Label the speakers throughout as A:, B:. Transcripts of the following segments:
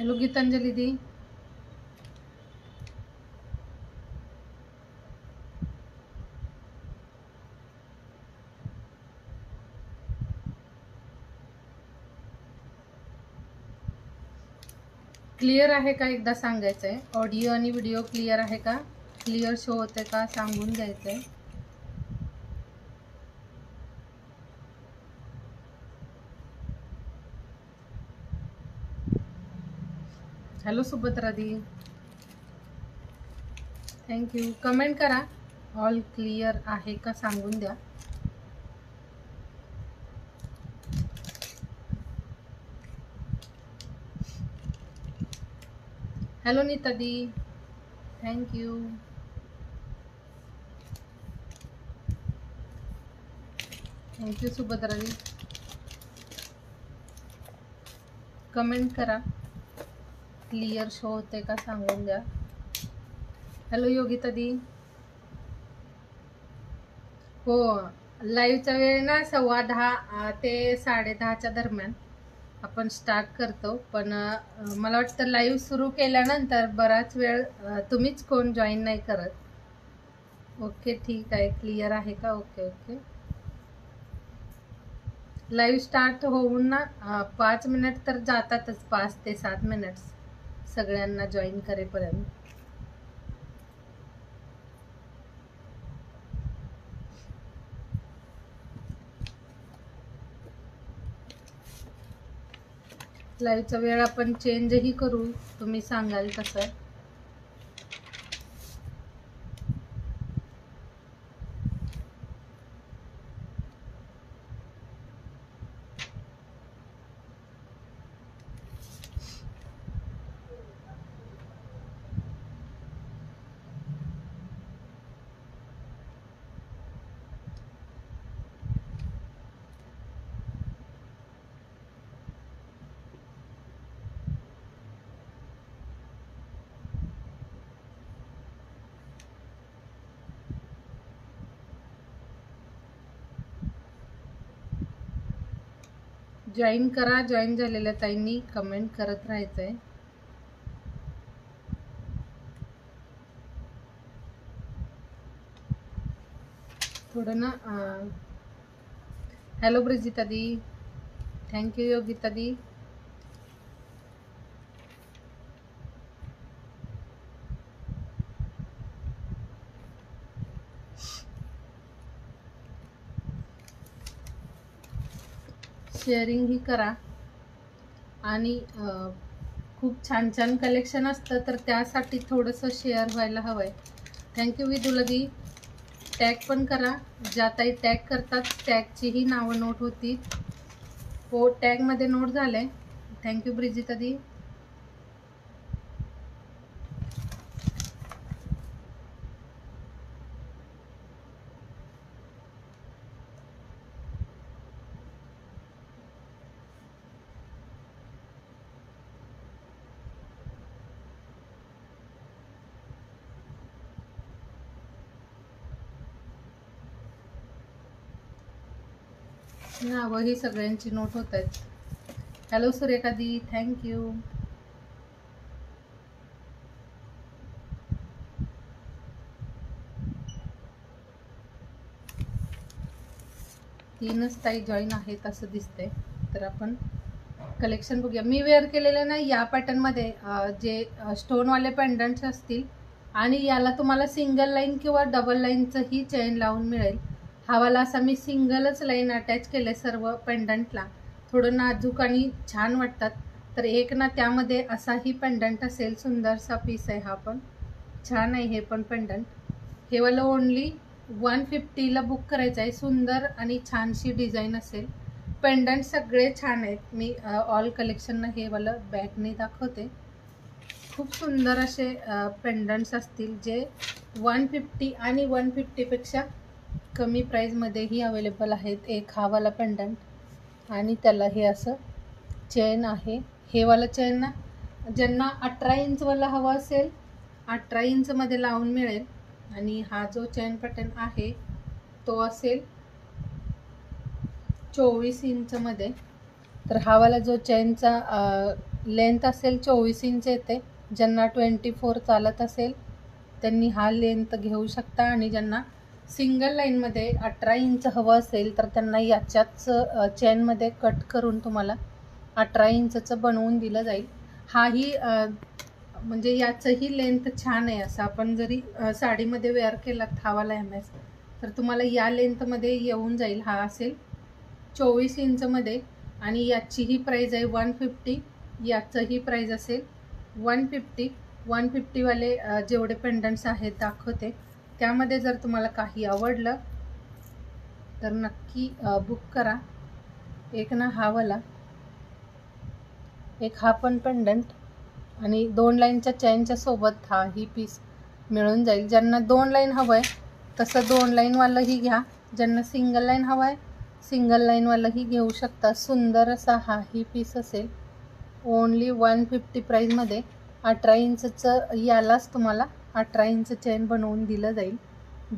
A: Hello Gitanjali दी. Clear आहे का एकदा सांगायचं आहे. ऑडिओ आणि व्हिडिओ क्लिअर आहे का, क्लिअर शो होते का सांगून घ्यायचं आहे. हॅलो सुभद्रा दी, थँक्यू. कमेंट करा ऑल क्लिअर आहे का सांगून द्या. हॅलो नीता दी, थँक्यू. थँक्यू सुभद्रा दी. कमेंट करा क्लिअर शो होते का सांगून द्या. हॅलो योगिता दी. हो, लाईव्हचा वेळ ना 10:15 ते 10:30च्या दरम्यान आपण स्टार्ट करतो. पण मला वाटतं लाईव्ह सुरू केल्यानंतर बराच वेळ तुम्हीच कोण जॉईन नाही करत. ओके ठीक आहे, क्लिअर आहे का. Okay okay. लाईव्ह स्टार्ट होऊन ना 5 मिनिट तर जातातच, 5 ते 7 मिनिट सगळ्यांना जॉईन करेपर्यंत. लाईव्हचा वेळ आपण चेंजही करू, तुम्ही सांगाल तसं. जॉईन करा. जॉईन झालेल्या ताईंनी कमेंट करत राहायचंय. थोडं ना. हॅलो ब्रिजिता दी, थँक्यू योगिता दी. शेअरिंग ही करा. आणि खूप छान छान कलेक्शन असतं तर त्यासाठी थोडंसं शेअर व्हायला हवं आहे. थँक्यू विदुला दी. टॅग पण करा. ज्या ताई टॅग करतात टॅगचीही नावं नोट होती. हो, टॅगमध्ये नोट झालंय. थँक्यू ब्रिजिता दी. नावं ही सगळ्यांची नोट होत आहेत. हॅलो सुरेखा दी, थँक्यू. तीनच ताई जॉईन आहेत असं दिसतंय. तर आपण कलेक्शन बघूया. मी वेअर केलेलं ना या पॅटर्नमध्ये जे स्टोनवाले पेंडंट्स असतील आणि याला तुम्हाला सिंगल लाईन किंवा डबल लाईनचंही चेन लावून मिळेल. हावाला असा मी सिंगलच लाईन अटॅच केले सर्व पेंडंटला. थोडं नाजूक आणि छान वाटतात. तर एक ना त्यामध्ये असाही पेंडंट असेल. सुंदरसा पीस आहे हा पण. छान आहे हे पण पेंडंट. हे वाला ओनली 150ला बुक करायचं आहे. सुंदर आणि छानशी डिझाईन असेल. पेंडंट सगळे छान आहेत. मी ऑल कलेक्शन हे वाला बॅगने दाखवते. खूप सुंदर असे पेंडंट्स असतील जे 150 आणि 150पेक्षा कमी प्राईजमध्येही अवेलेबल आहेत. एक हा वाला पेंडंट आणि त्याला हे असं चेन आहे. हे वाला चेन ना ज्यांना 18 इंचवाला हवा असेल 18 इंचमध्ये लावून मिळेल. आणि हा जो चेन पॅटर्न आहे तो असेल 24 इंचमध्ये. तर हा वाला जो चेनचा लेंथ असेल 24 इंच येते. ज्यांना 24 चालत असेल त्यांनी हा लेंथ घेऊ शकता, आणि ज्यांना सिंगल लाईनमध्ये 18 इंच हवं असेल तर त्यांना याच्याच चेनमध्ये कट करून तुम्हाला 18 इंचचं बनवून दिलं जाईल. हाही म्हणजे याचंही लेंथ छान आहे. असं आपण जरी साडीमध्ये वेअर केला हा वाला MS तर तुम्हाला या लेंथमध्ये येऊन जाईल. हा असेल 24 इंचमध्ये, आणि याचीही प्राईज आहे 150. याचंही प्राईज असेल 150. 150 वाले जेवढे पेंडंट्स आहेत दाखवते, त्यामध्ये जर तुम्हाला काही आवडलं तर नक्की बुक करा. एक ना हा वाला, एक हा पण पेंडंट, आणि 2 लाईनच्या चेनच्या सोबत हा ही पीस मिळून जाईल. ज्यांना 2 लाईन हवं आहे तसं 2 लाईनवालंही घ्या. ज्यांना सिंगल लाईन हवं आहे सिंगल लाईनवालंही घेऊ शकता. सुंदर असा हा ही पीस असेल. ओनली 150 प्राईजमध्ये 18 इंचचं यालाच तुम्हाला 18 इंच चेन बनवून दिलं जाईल.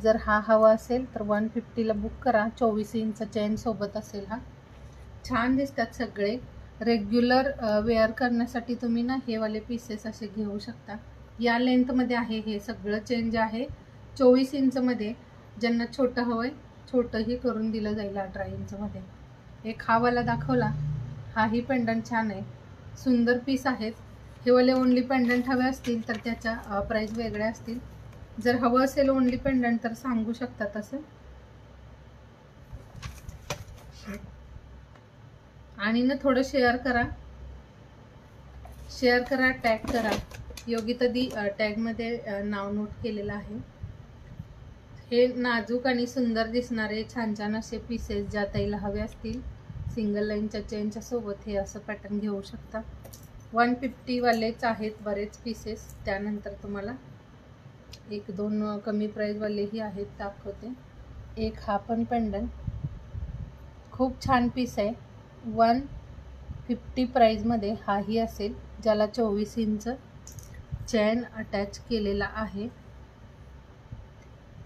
A: जर हा हवा असेल तर 150ला बुक करा. 24 इंच चेन सोबत असेल. हा छान दिसतात सगळे. रेग्युलर वेअर करण्यासाठी तुम्ही ना हे वाले पीसेस असे घेऊ शकता. या लेंथमध्ये आहे हे सगळं चेन जे आहे 24 इंचमध्ये. ज्यांना छोटं हवं आहे छोटंही करून दिलं जाईल 18 इंचमध्ये. एक हा वाला दाखवला, हाही पेंडंट छान आहे. सुंदर पीस आहेत. हे वाले ओनली पेंडंट हवे असतील तर त्याच्या प्राईस वेगळ्या असतील. जर हवं असेल ओनली पेंडंट तर सांगू शकता तसं. आणि ना थोडं शेअर करा, टॅग करा. योगिता दी टॅगमध्ये नाव नोट केलेलं आहे. हे नाजूक आणि सुंदर दिसणारे छान छान असे पीसेस ज्या ताईला हवे असतील सिंगल लाईनच्या चेनच्या सोबत हे असं पॅटर्न घेऊ शकता. 150 वालेच आहेत बरेच पीसेस. त्यानंतर तुम्हाला 1-2 कमी प्राईजवालेही आहेत दाखवते. एक हा पण पेंडंट खूप छान पीस आहे. 150 प्राईजमध्ये हाही असेल, ज्याला 24 इंच चेन अटॅच केलेला आहे.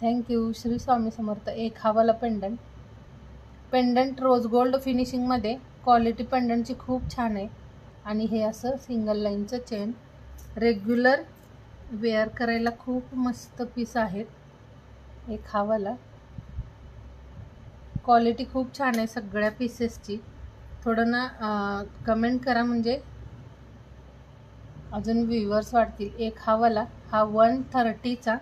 A: थँक्यू. श्री स्वामी समर्थ. एक हा वाला पेंडंट रोज गोल्ड फिनिशिंगमध्ये. क्वालिटी पेंडंटची खूप छान आहे, आणि हे असं सिंगल लाईनचं चेन रेग्युलर वेअर करायला खूप मस्त पीस आहेत. एक हा वाला क्वालिटी खूप छान आहे सगळ्या पीसेसची. थोडं ना कमेंट करा म्हणजे अजून व्ह्यूअर्स वाढतील. एक हा वाला, हा 130चा,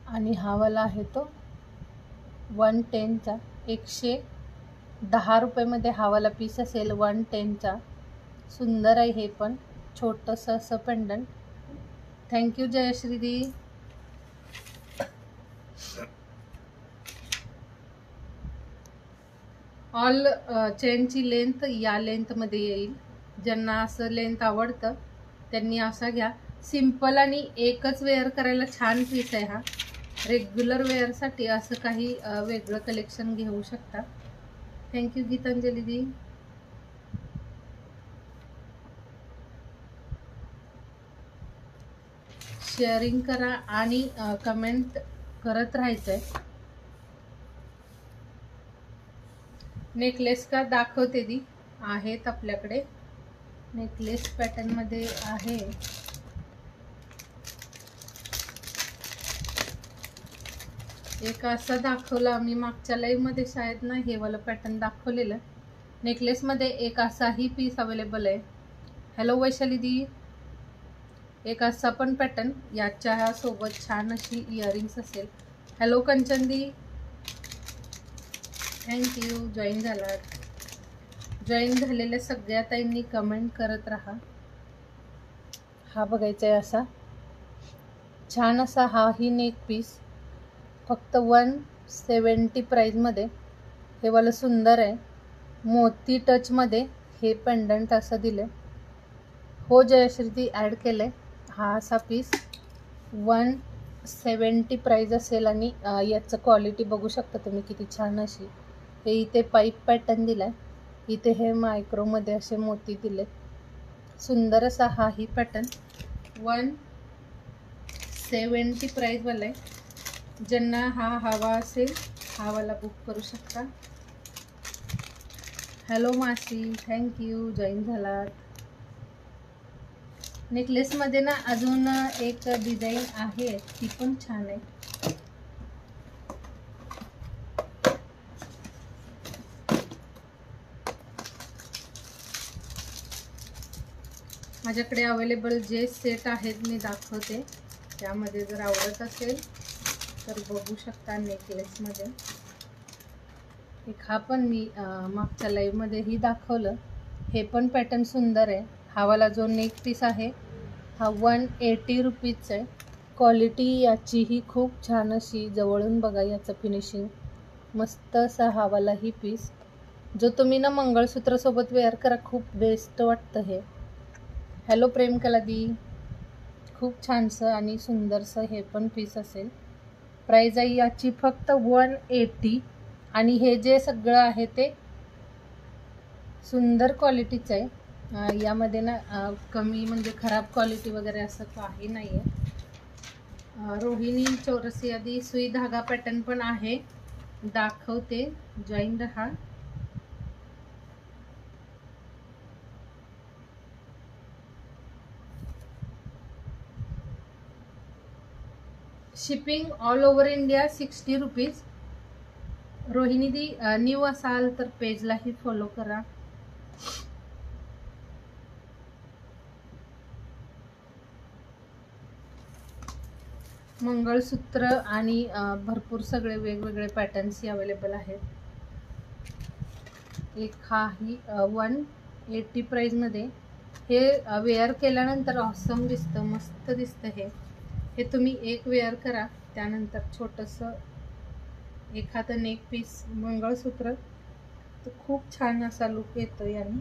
A: आणि हा वाला आहे तो 110चा. 110 रुपयेमध्ये हा वाला पीस असेल 110चा. सुंदर आहे हे पण छोटंसं असं पेंडंट. थँक्यू जयश्री दी. ऑल चेनची लेंथ या लेंथमध्ये येईल. ज्यांना असं लेंथ आवडतं त्यांनी असा घ्या. सिंपल आणि एकच वेअर करायला छान पीस आहे हा. रेग्युलर वेअरसाठी असं काही वेगळं कलेक्शन घेऊ शकता. थँक्यू गीतांजली दी. शेअरिंग करा आणि कमेंट करत राहायचंय. नेकलेस का दाखवते दी. आहेत आपल्याकडे नेकलेस पॅटर्नमध्ये आहे. एक असा दाखवला मी मागच्या लाईव्हमध्ये शाळेत ना हे वाला पॅटर्न दाखवलेलं. नेकलेसमध्ये एक असाही पीस अवेलेबल आहे. हॅलो वैशाली दी. एक असा पण पॅटर्न याच्या सोबत छान अशी इयरिंग्स असेल. हॅलो कंचन दी. थँक्यू. जॉईन झालात. जॉईन झालेल्या सगळ्या ताईंनी कमेंट करत राहा. हा बघायचा आहे असा छान असा हाही नेक पीस फक्त 170 प्राईजमध्ये. हे वाला सुंदर आहे. मोती टचमध्ये हे पेंडंट असं दिलं. हो जयश्री दी ॲड केलं. हा असा पीस 170 प्राईज असेल, आणि याचं क्वालिटी बघू शकता तुम्ही किती छान अशी. हे इथे पाईप पॅटर्न दिला आहे. इथे हे मायक्रोमध्ये असे मोती दिले. सुंदर असा हाही पॅटर्न 170 प्राईजवाला आहे. ज्यांना हा हवा असेल हा वाला बुक करू शकता. हॅलो मासी, थँक्यू जॉईन झालात. नेकलेसमध्ये ना अजून एक डिझाईन आहे, ती पण छान आहे. माझ्याकडे अवेलेबल जे सेट आहेत मी दाखवते. त्यामध्ये जर आवडत असेल तर बघू शकता. नेकलेसमध्ये एक हा पण मी मागच्या लाईव्हमध्येही दाखवलं. हे पण पॅटर्न सुंदर आहे. हा वाला जो नेक पीस आहे हा 180 रुपीजचा आहे. क्वालिटी याचीही खूप छान अशी. जवळून बघा याचं फिनिशिंग मस्त असा. हा वाला ही पीस जो तुम्ही ना मंगळसूत्रासोबत वेअर करा, खूप बेस्ट वाटतं हे. हॅलो प्रेम कलादी, खूप छानसं आणि सुंदरसं हे पण पीस असेल. प्राईज आहे याची फक्त 180. आणि हे जे सगळं आहे ते सुंदर क्वालिटीचं आहे. यामध्ये ना कमी म्हणजे खराब क्वालिटी वगैरे असं काही नाही आहे. रोहिणी चौरसी आधी सुई धागा पॅटर्न पण आहे, दाखवते. जॉईन रहा. Shipping all over India 60 rupees. Rohini दी न्यू असाल तर पेजलाही फॉलो करा. मंगळसूत्र आणि भरपूर सगळे वेगवेगळे पॅटर्न्स अवेलेबल आहेत. एक हा ही 180 प्राईजमध्ये. हे वेअर केल्यानंतर ऑसम दिसतं, मस्त दिसतं. हे तुम्ही एक वेअर करा, त्यानंतर छोटंसं एखादं नेक पीस मंगळसूत्र तर खूप छान असा लुक येतो याने.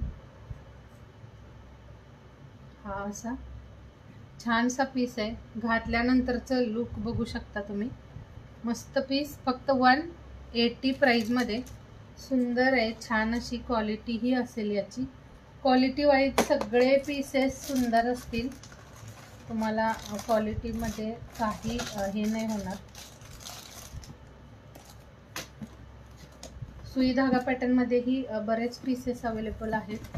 A: हा असा छानसा पीस आहे. घातल्यानंतरचं लुक बघू शकता तुम्ही. मस्त पीस, फक्त 180 प्राईजमध्ये. सुंदर आहे, छान अशी क्वालिटीही असेल याची. क्वालिटी वाईज सगळे पीसेस सुंदर असतील. तुम्हाला क्वालिटीमध्ये काही हे नाही होणार. सुई धागा पॅटर्नमध्येही बरेच पीसेस अवेलेबल आहेत.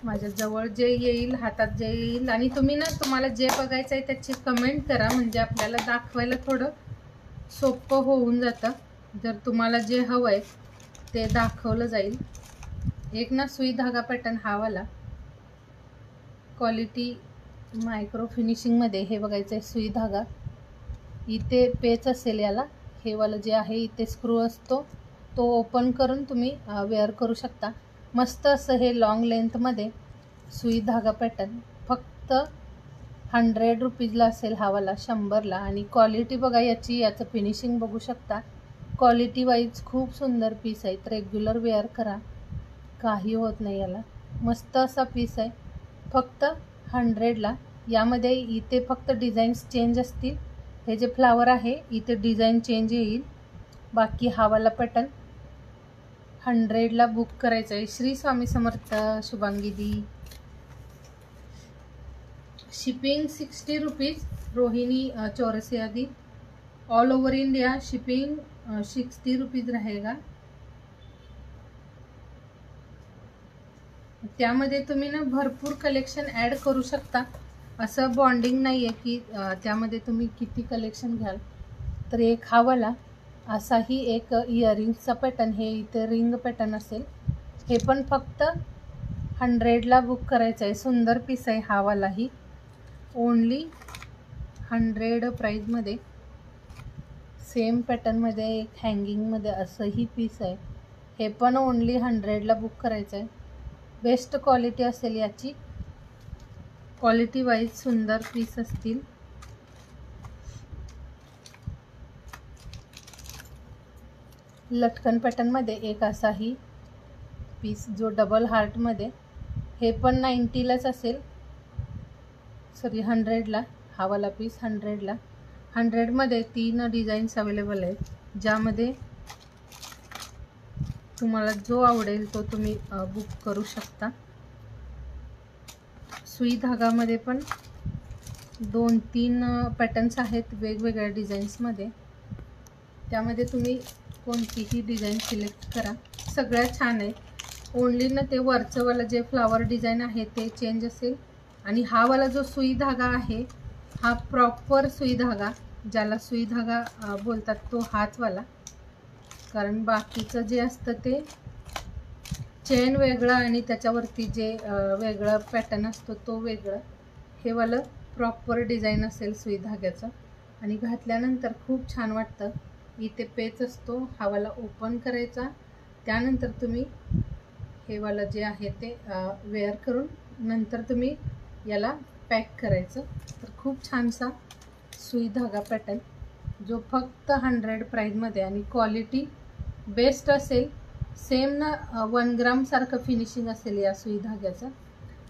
A: माझ्या जवळ जे येईल, हातात जे येईल. आणि तुम्ही ना तुम्हाला जे बघायचं आहे त्याची कमेंट करा, म्हणजे आपल्याला दाखवायला थोडं सोपं होऊन जातं. जर तुम्हाला जे हवं आहे ते दाखवलं जाईल. एक ना सुई धागा पॅटर्न हा वाला क्वालिटी मायक्रो फिनिशिंगमध्ये. हे बघायचं आहे सुई धागा. इथे पेच असेल याला. हे वाला जे आहे इथे स्क्रू असतो, तो ओपन करून तुम्ही वेअर करू शकता. मस्त असं हे लॉंग लेंथमध्ये सुई धागा पॅटर्न. फक्त 100 रुपीजला असेल हा वाला, 100ला. आणि क्वालिटी बघा याची, याचं फिनिशिंग बघू शकता. क्वालिटी वाईज खूप सुंदर पीस आहेत. रेग्युलर वेअर करा, काही होत नाही याला. मस्त असा पीस आहे, फक्त 100ला. यामध्ये इथे फक्त डिझाईन्स चेंज असतील. हे जे फ्लावर आहे इथे डिझाईन चेंज येईल. बाकी हा वाला पॅटर्न 100ला बुक करायचं आहे. Shri Swami Samarth Shubhangi D. Shipping 60 rupees. Rohini Chaurasi आदि all over India shipping 60 rupees रहेगा. त्यामध्ये तुम्ही ना भरपूर कलेक्शन ॲड करू शकता. असं बॉन्डिंग नाही आहे की त्यामध्ये तुम्ही किती कलेक्शन घ्याल. तर एक हा वाला असाही एक इयरिंगचा पॅटर्न. हे इथे रिंग पॅटर्न असेल. हे पण फक्त 100ला बुक करायचं आहे. सुंदर पीस आहे हा वालाही. ओनली 100 प्राईजमध्ये. सेम पॅटर्नमध्ये एक हँगिंगमध्ये असंही पीस आहे. हे पण ओनली 100ला बुक करायचं आहे. बेस्ट क्वालिटी असेल याची. क्वालिटी वाईज सुंदर पीस असतील. लटकन पॅटर्नमध्ये एक असाही पीस जो डबल हार्टमध्ये. हे पण 90लाच असेल, सॉरी 100ला. हा वाला पीस 100ला. 100मध्ये 3 डिझाईन्स अवेलेबल आहेत, ज्यामध्ये तुम्हाला जो आवडेल तो तुम्ही बुक करू शकता. सुई धागामध्ये पण 2-3 पॅटर्न्स आहेत वेगवेगळ्या डिझाईन्समध्ये. त्यामध्ये तुम्ही कोणतीही डिझाईन सिलेक्ट करा, सगळ्या छान आहे. ओनली ना ते वरचं वाला जे फ्लावर डिझाईन आहे ते चेंज असेल, आणि हा वाला जो सुई धागा आहे हा प्रॉपर सुई धागा, ज्याला सुई धागा बोलतात तो हाच वाला. कारण बाकीचं जे असतं ते चेन वेगळं आणि त्याच्यावरती जे वेगळं पॅटर्न असतो तो वेगळं. हे वालं प्रॉपर डिझाईन असेल सुई धाग्याचं, आणि घातल्यानंतर खूप छान वाटतं. इथे पेच असतो, हा वाला ओपन करायचा, त्यानंतर तुम्ही हे वालं जे आहे ते वेअर करून नंतर तुम्ही याला पॅक करायचं. तर खूप छानसा सुई धागा पॅटर्न, जो फक्त 100 प्राईजमध्ये, आणि क्वालिटी बेस्ट असेल. सेम ना 1 ग्राम सारखं फिनिशिंग असेल या सुई धाग्याचं.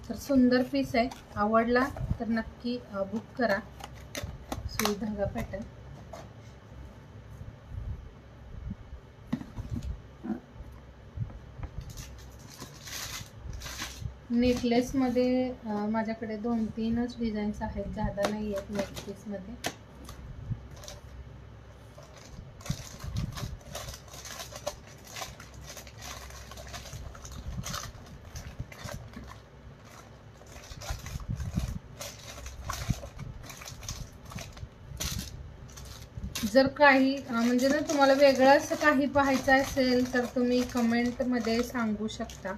A: तर सुंदर पीस आहे, आवडला तर नक्की बुक करा सुई धागा पॅटर्न. नेकलेसमध्ये माझ्याकडे 2-3च डिझाईन्स आहेत, जादा नाही आहेत नेकलेसमध्ये. जर काही म्हणजे ना तुम्हाला वेगळं असं काही पाहायचं असेल तर तुम्ही कमेंटमध्ये सांगू शकता.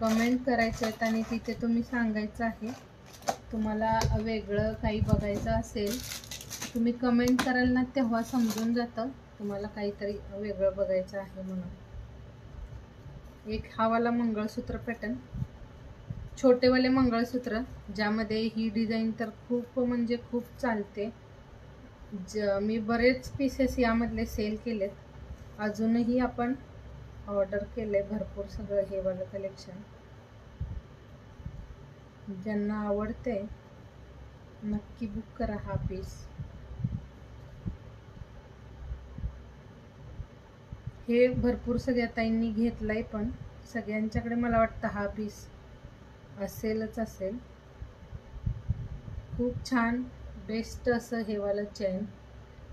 A: कमेंट करायचं आहेत आणि तिथे तुम्ही सांगायचं आहे तुम्हाला वेगळं काही बघायचं असेल. तुम्ही कमेंट कराल ना, तेव्हा समजून जातं तुम्हाला काहीतरी वेगळं बघायचं आहे म्हणून. एक हा वाला मंगळसूत्र पॅटर्न, छोटेवाले मंगळसूत्र, ज्यामध्ये ही डिझाईन तर खूप म्हणजे खूप चालते. मी बरेच पीसेस यामधले सेल केलेत, अजूनही आपण ऑर्डर केले भरपूर सगळं हे वालं कलेक्शन. ज्यांना आवडते नक्की बुक करा हा पीस. हे भरपूर सगळ्या ताईंनी घेतलंय, पण सगळ्यांच्याकडे मला वाटतं हा पीस असेलच असेल. खूप छान बेस्ट असं हे वाला चेन,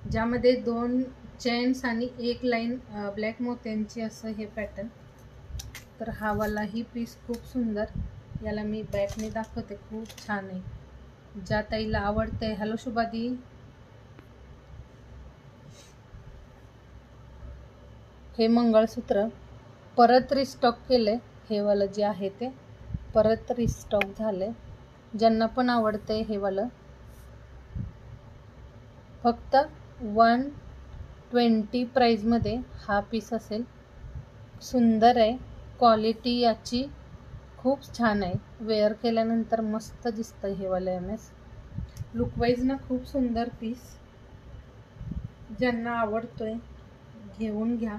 A: ज्यामध्ये 2 चेन्स आणि 1 लाईन ब्लॅक मोत्यांची असं हे पॅटर्न. तर हा वाला ही पीस खूप सुंदर, याला मी बॅकने दाखवते, खूप छान आहे. ज्या ताईला आवडते, हॅलो शुभादी, हे मंगळसूत्र परत रिस्टॉक केले. हे वालं जे आहे ते परत रिस्टॉक झाले. ज्यांना पण आवडते हे वालं, फक्त 120 प्राईजमध्ये हा पीस असेल. सुंदर आहे, क्वालिटी याची खूप छान आहे, वेअर केल्यानंतर मस्त दिसतं हे वालं MS. लुकवाईज ना खूप सुंदर पीस, ज्यांना आवडतोय घेऊन घ्या.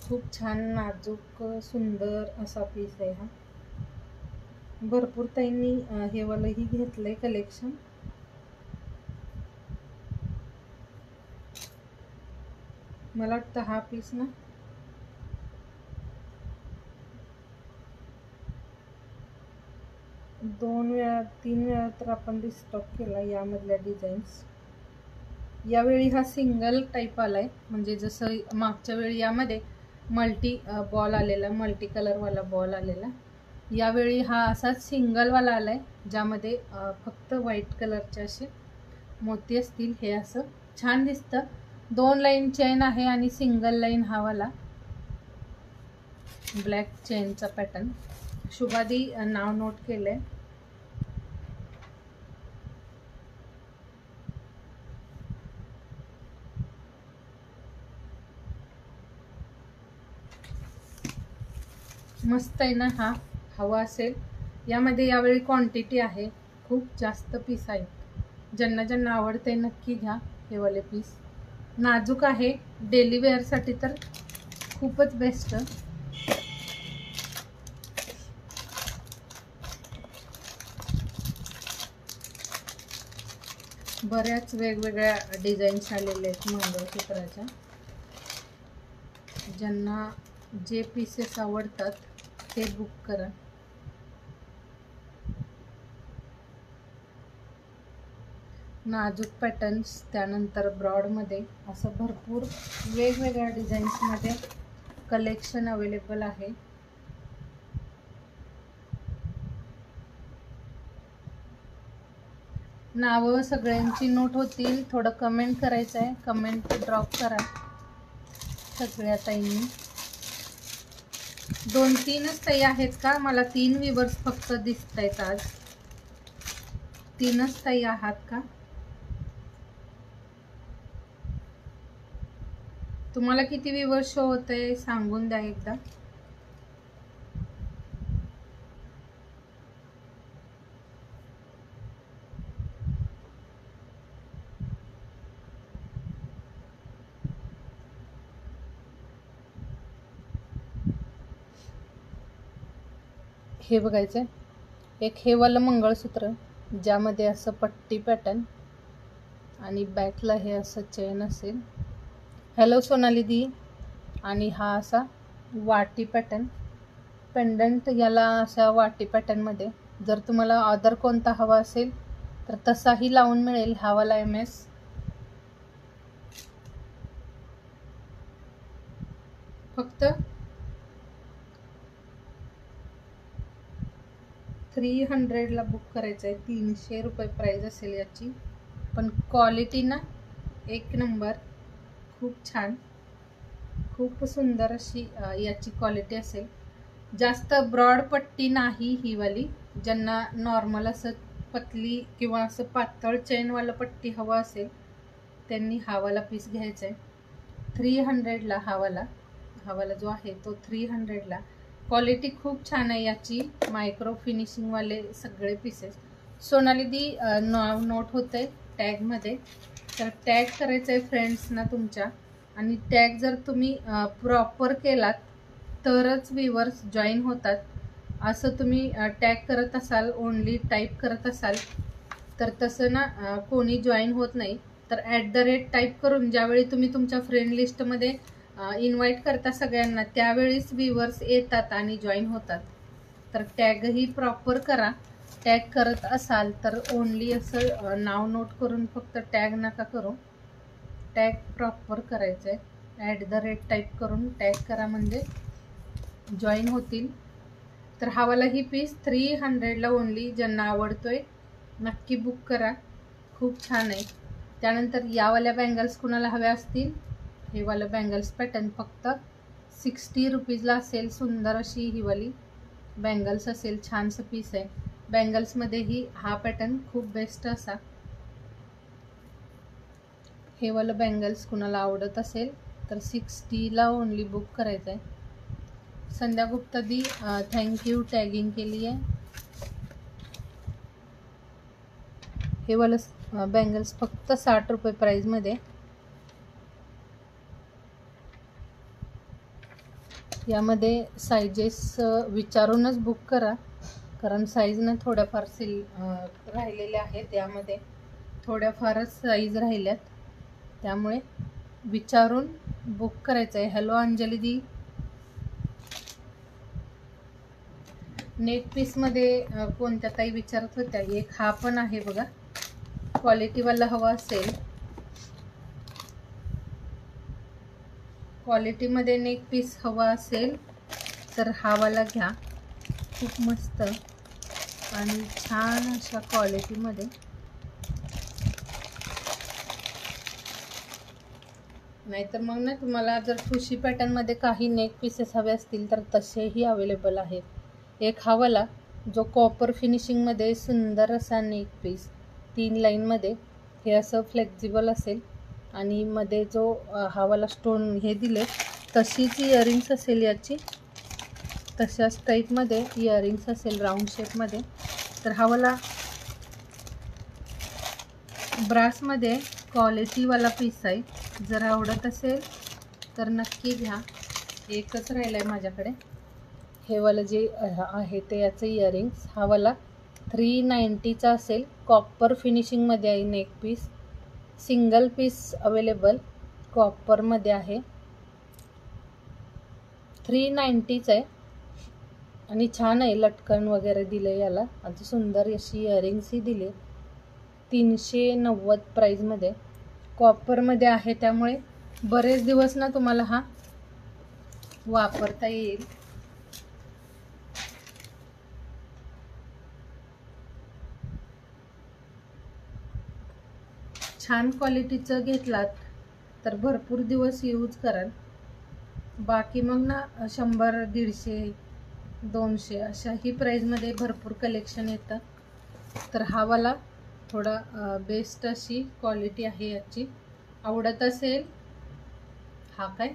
A: खूप छान नाजूक सुंदर असा पीस आहे हा. भरपूर ताईंनी हे वालंही घेतलंय कलेक्शन. मला वाटतं हा पीस ना 2 वेळा 3 वेळा तर आपण रिस्टॉक केला यामधल्या डिझाईन्स. यावेळी हा सिंगल टाईप आलाय, म्हणजे जसं मागच्या वेळी यामध्ये मल्टी बॉल आलेला, मल्टी कलरवाला बॉल आलेला. यावेळी हा असाच सिंगलवाला आलाय, ज्यामध्ये फक्त व्हाईट कलरचे असे मोती असतील. हे असं छान दिसतं. 2 लाईन चेन आहे आणि सिंगल लाईन हा वाला ब्लॅक चेनचा पॅटर्न. शुभादी नाव नोट केलंय. मस्त आहे ना हा, हवा असेल. यामध्ये यावेळी क्वांटिटी आहे, खूप जास्त पीस आहेत. ज्यांना ज्यांना आवडते नक्की घ्या हे वाले पीस. नाजूक आहे, डेली वेअरसाठी तर खूपच बेस्ट. बऱ्याच वेगवेगळ्या डिझाईन्स आलेले आहेत मंगळसूत्राच्या. ज्यांना जे पीसेस आवडतात ते बुक करा. नाजूक पॅटर्न्स, त्यानंतर ब्रॉडमध्ये असं भरपूर वेगवेगळ्या डिझाईन्समध्ये कलेक्शन अवेलेबल आहे. नावं सगळ्यांची नोट होतील. थोडं कमेंट करायचं आहे, कमेंट ड्रॉप करा सगळ्या ताईंनी. 2-3च ताई आहेत का? मला 3 व्ह्यूअर्स फक्त दिसत आहेत आज. 3च ताई आहात का? तुम्हाला किती व्ह्यूअर्स शो होते सांगून द्या एकदा. हे बघायचं, एक हे वालं मंगळसूत्र ज्यामध्ये असं पट्टी पॅटर्न आणि बॅकला हे असं चेन असेल. हॅलो सोनाली दी. आणि हा असा वाटी पॅटर्न पेंडंट, याला अशा वाटी पॅटर्नमध्ये. जर तुम्हाला अदर कोणता हवा असेल तर तसाही लावून मिळेल. हा वाला MS. फक्त 300ला बुक करायचं आहे. 300 रुपये प्राईज असेल याची, पण क्वालिटी ना एक नंबर, खूप छान, खूप सुंदर अशी याची क्वालिटी असेल. जास्त ब्रॉड पट्टी नाही ही वाली. ज्यांना नॉर्मल असं पतली किंवा असं पातळ चेनवाला पट्टी हवा असेल त्यांनी हा वाला पीस घ्यायचा आहे. 300ला हा वाला जो आहे तो 300ला. क्वालिटी खूप छान आहे याची. मायक्रो फिनिशिंगवाले सगळे पीसेस. सोनाली दी नोट होते टॅगमध्ये, तर टॅग करायचं आहे फ्रेंड्सना तुमच्या. आणि टॅग जर तुम्ही प्रॉपर केलात तरच व्ह्यूअर्स जॉईन होतात. असं तुम्ही टॅग करत असाल, ओनली टाईप करत असाल तर तसं ना कोणी जॉईन होत नाही. तर @ टाईप करून ज्यावेळी तुम्ही तुमच्या फ्रेंड लिस्टमध्ये इन्व्हाइट करता सगळ्यांना, त्यावेळीच व्ह्यूअर्स येतात आणि जॉईन होतात. तर टॅगही प्रॉपर करा. टॅग करत असाल तर ओनली असं नाव नोट करून फक्त टॅग नका करू. टॅग प्रॉपर करायचं आहे. @ टाईप करून टॅग करा म्हणजे जॉईन होतील. तर हा वाला ही पीस 300ला ओनली. ज्यांना आवडतोय नक्की बुक करा, खूप छान आहे. त्यानंतर यावाल्या बँगल्स कुणाला हव्या असतील, हे वाला बँगल्स पॅटर्न फक्त 60 रुपीजला असेल. सुंदर अशी ही वाली बँगल्स असेल, छानसं पीस आहे. बँगल्समध्येही हा पॅटर्न खूप बेस्ट असा. हे वालं बँगल्स कुणाला आवडत असेल तर 60ला ओनली बुक करायचं आहे. संध्या गुप्ता दी थँक्यू टॅगिंग केली आहे. हे वालं बँगल्स फक्त 60 रुपये प्राईजमध्ये. यामध्ये साईजेस विचारूनच बुक करा, कारण साईजनं थोड्याफार राहिलेल्या आहेत. यामध्ये थोड्याफारच साईज राहिल्यात, त्यामुळे विचारून बुक करायचं आहे. हॅलो अंजली दी. नेक पीसमध्ये कोणत्या ताई विचारत होत्या. एक हा पण आहे बघा, क्वालिटीवाला हवा असेल, क्वालिटीमध्ये नेक पीस हवा असेल तर हा वाला घ्या. खूप मस्त आणि छान अशा क्वालिटीमध्ये. नाहीतर मग ना तुम्हाला जर ठुशी पॅटर्नमध्ये काही नेक पीसेस हवे असतील तर तसेही अवेलेबल आहेत. एक हा वाला जो कॉपर फिनिशिंगमध्ये सुंदर असा नेक पीस 3 लाईनमध्ये, हे असं फ्लेक्झिबल असेल आणि मध्ये जो हा वाला स्टोन हे दिले तशीच इयरिंग्स असेल याची, तशाच टाईपमध्ये इयरिंग्स असेल राऊंड शेपमध्ये. तर हा वाला ब्रासमध्ये क्वालिटीवाला पीस आहे. जर आवडत असेल तर नक्की घ्या. एकच राहिलं आहे माझ्याकडे. हे वाला जे आहे ते याचं इयरिंग्स. हा वाला 390चा असेल. कॉपर फिनिशिंगमध्ये आहे neck piece. Single piece available कॉपरमध्ये आहे. 390च आहे आणि छान आहे. लटकन वगैरे दिले याला. अति सुंदर अशी इयरिंग्सही दिले. 390 प्राईजमध्ये कॉपरमध्ये आहे, त्यामुळे बरेच दिवस ना तुम्हाला हा वापरता येईल. छान क्वालिटीचं घेतलात तर भरपूर दिवस यूज कराल. बाकी मग ना 100, 150, 200 अशा ही प्राईजमध्ये भरपूर कलेक्शन येतं. तर हा वाला थोडा बेस्ट अशी क्वालिटी आहे याची. आवडत असेल हा काय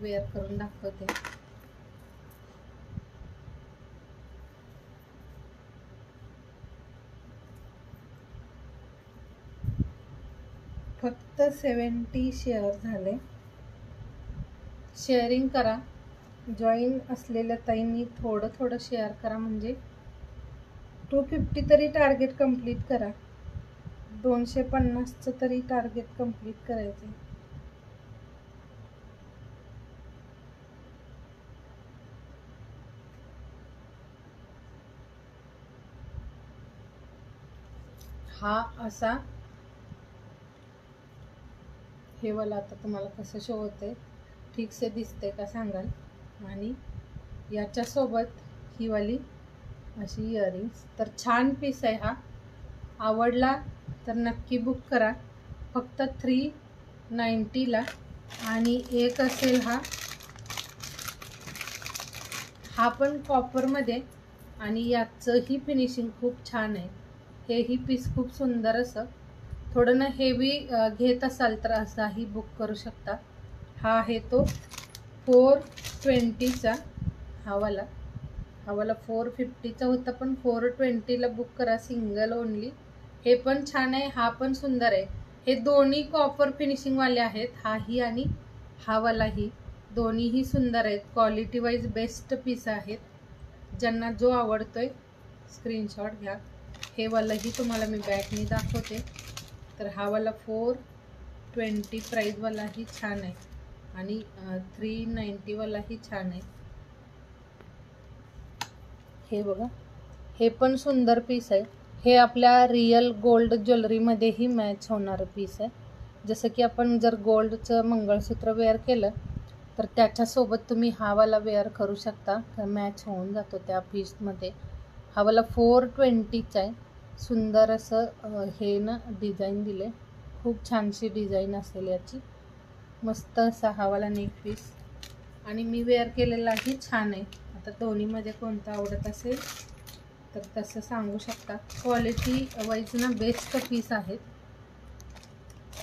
A: वेअर करून दाखवते. फक्त 70 शेअर झाले. शेअरिंग करा. जॉईन असलेल्या ताईंनी थोडं थोडं शेअर करा, म्हणजे 250 तरी टार्गेट कंप्लीट करा. 250चं तरी टार्गेट कंप्लीट करायचं. हा असा हे वाला आता तुम्हाला कसं शो होते, ठीक से दिसते का सांगाल. आणि याच्यासोबत ही वाली अशी इयरिंग्स. तर छान पीस आहे हा. आवडला तर नक्की बुक करा. फक्त 390ला. आणि एक असेल हा पण कॉपरमध्ये, आणि याचंही फिनिशिंग खूप छान आहे. हेही पीस खूप सुंदर असं. थोडं ना हेवी घेत असाल तर असाही बुक करू शकता. हा आहे तो 420चा. हा वाला 450चा होता, पण 420ला बुक करा. Single only. हे पण छान आहे, हा पण सुंदर आहे. हे दोन्ही कॉपर फिनिशिंग वाले आहेत, हाही आणि हा वालाही. दोन्हीही सुंदर आहेत. क्वालिटी वाईज बेस्ट पीस आहेत. ज्यांना जो आवडतोय स्क्रीनशॉट घ्या. हे वालाही तुम्हाला मी बॅगनी दाखवते. तर हा वाला 420 प्राईजवालाही छान आहे, आणि 390वालाही छान आहे. हे बघा, हे पण सुंदर पीस आहे. हे आपल्या रिअल गोल्ड ज्वेलरीमध्येही मॅच होणारं पीस आहे. जसं की आपण जर गोल्डचं मंगळसूत्र वेअर केलं तर त्याच्यासोबत तुम्ही हा वाला वेअर करू शकता, मॅच होऊन जातो त्या पीसमध्ये. हा वाला 420चा आहे. सुंदर असं हे ना डिझाईन दिले. खूप छानशी डिझाईन असेल याची. मस्त असा हा वाला नेक पीस, आणि मी वेअर केलेलाही छान आहे. आता दोन्हीमध्ये कोणतं आवडत असेल तर तसं सांगू शकता. क्वालिटी वाईज ना बेस्ट पीस आहेत.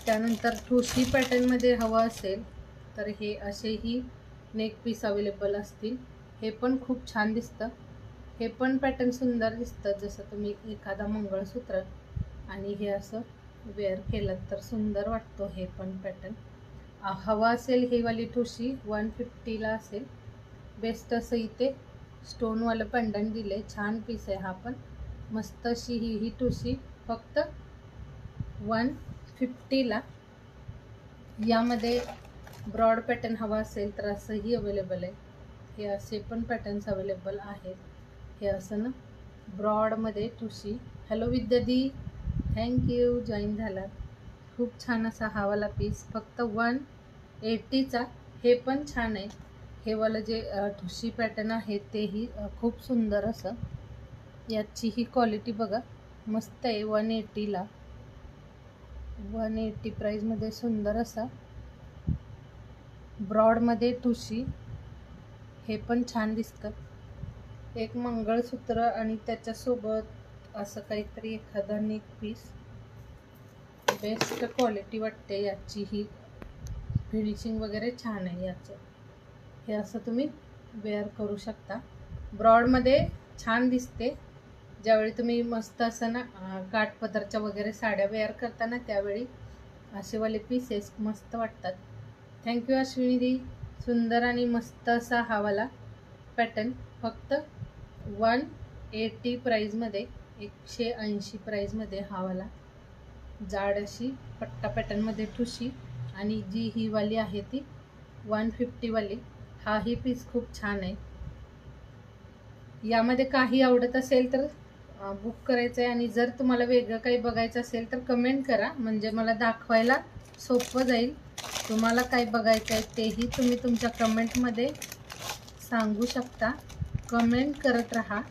A: त्यानंतर ठुशी पॅटर्नमध्ये हवं असेल तर हे असेही नेक पीस अवेलेबल असतील. हे पण खूप छान दिसतं. हे पण पॅटर्न सुंदर दिसतं. जसं तुम्ही एखादा मंगळसूत्र आणि हे असं वेअर केलं तर सुंदर वाटतो. हे पण पॅटर्न हवा असेल ही वाली ठुशी 150ला असेल. बेस्ट असं इथे स्टोनवालं पेंडंट दिले. छान पीस आहे हा पण. मस्त अशी ही ठुशी फक्त 150ला. यामध्ये ब्रॉड पॅटर्न हवा असेल तर असंही अवेलेबल आहे. हे असे पण पॅटर्न्स अवेलेबल आहेत. हे असं ना ब्रॉडमध्ये ठुशी. हॅलो विद्यादी, थँक्यू जॉईन झाला. खूप छान असा हा वाला पीस फक्त 180चा. हे पण छान आहे. हे वाला जे ठुशी पॅटर्न आहे तेही खूप सुंदर असं. याची ही क्वालिटी बघा, मस्त आहे. 180ला 180 प्राईजमध्ये सुंदर असा ब्रॉडमध्ये ठुशी. हे पण छान दिसतं. एक मंगळसूत्र आणि त्याच्यासोबत असं काहीतरी एखादा नेक पीस. बेस्ट क्वालिटी वाटते याची. ही फिनिशिंग वगैरे छान आहे याचं. हे असं तुम्ही वेअर करू शकता. ब्रॉडमध्ये छान दिसते. ज्यावेळी तुम्ही मस्त असं ना काठपदरच्या वगैरे साड्या वेअर करताना त्यावेळी असेवाले पीसेस मस्त वाटतात. थँक्यू अश्विनी. सुंदर आणि मस्त असा हा वाला पॅटर्न फक्त 180 प्राईजमध्ये, 180 प्राईजमध्ये हा वाला जाड अशी पट्टा पॅटर्नमध्ये ठुशी. आणि जी ही वाली आहे ती 150 वाली. हाही पीस खूप छान आहे. यामध्ये काही आवडत असेल तर बुक करायचं आहे. आणि जर तुम्हाला वेगळं काही बघायचं असेल तर कमेंट करा, म्हणजे मला दाखवायला सोपं जाईल. तुम्हाला काय बघायचं आहे तेही तुम्ही तुमच्या कमेंटमध्ये सांगू शकता. कमेंट करत राहा.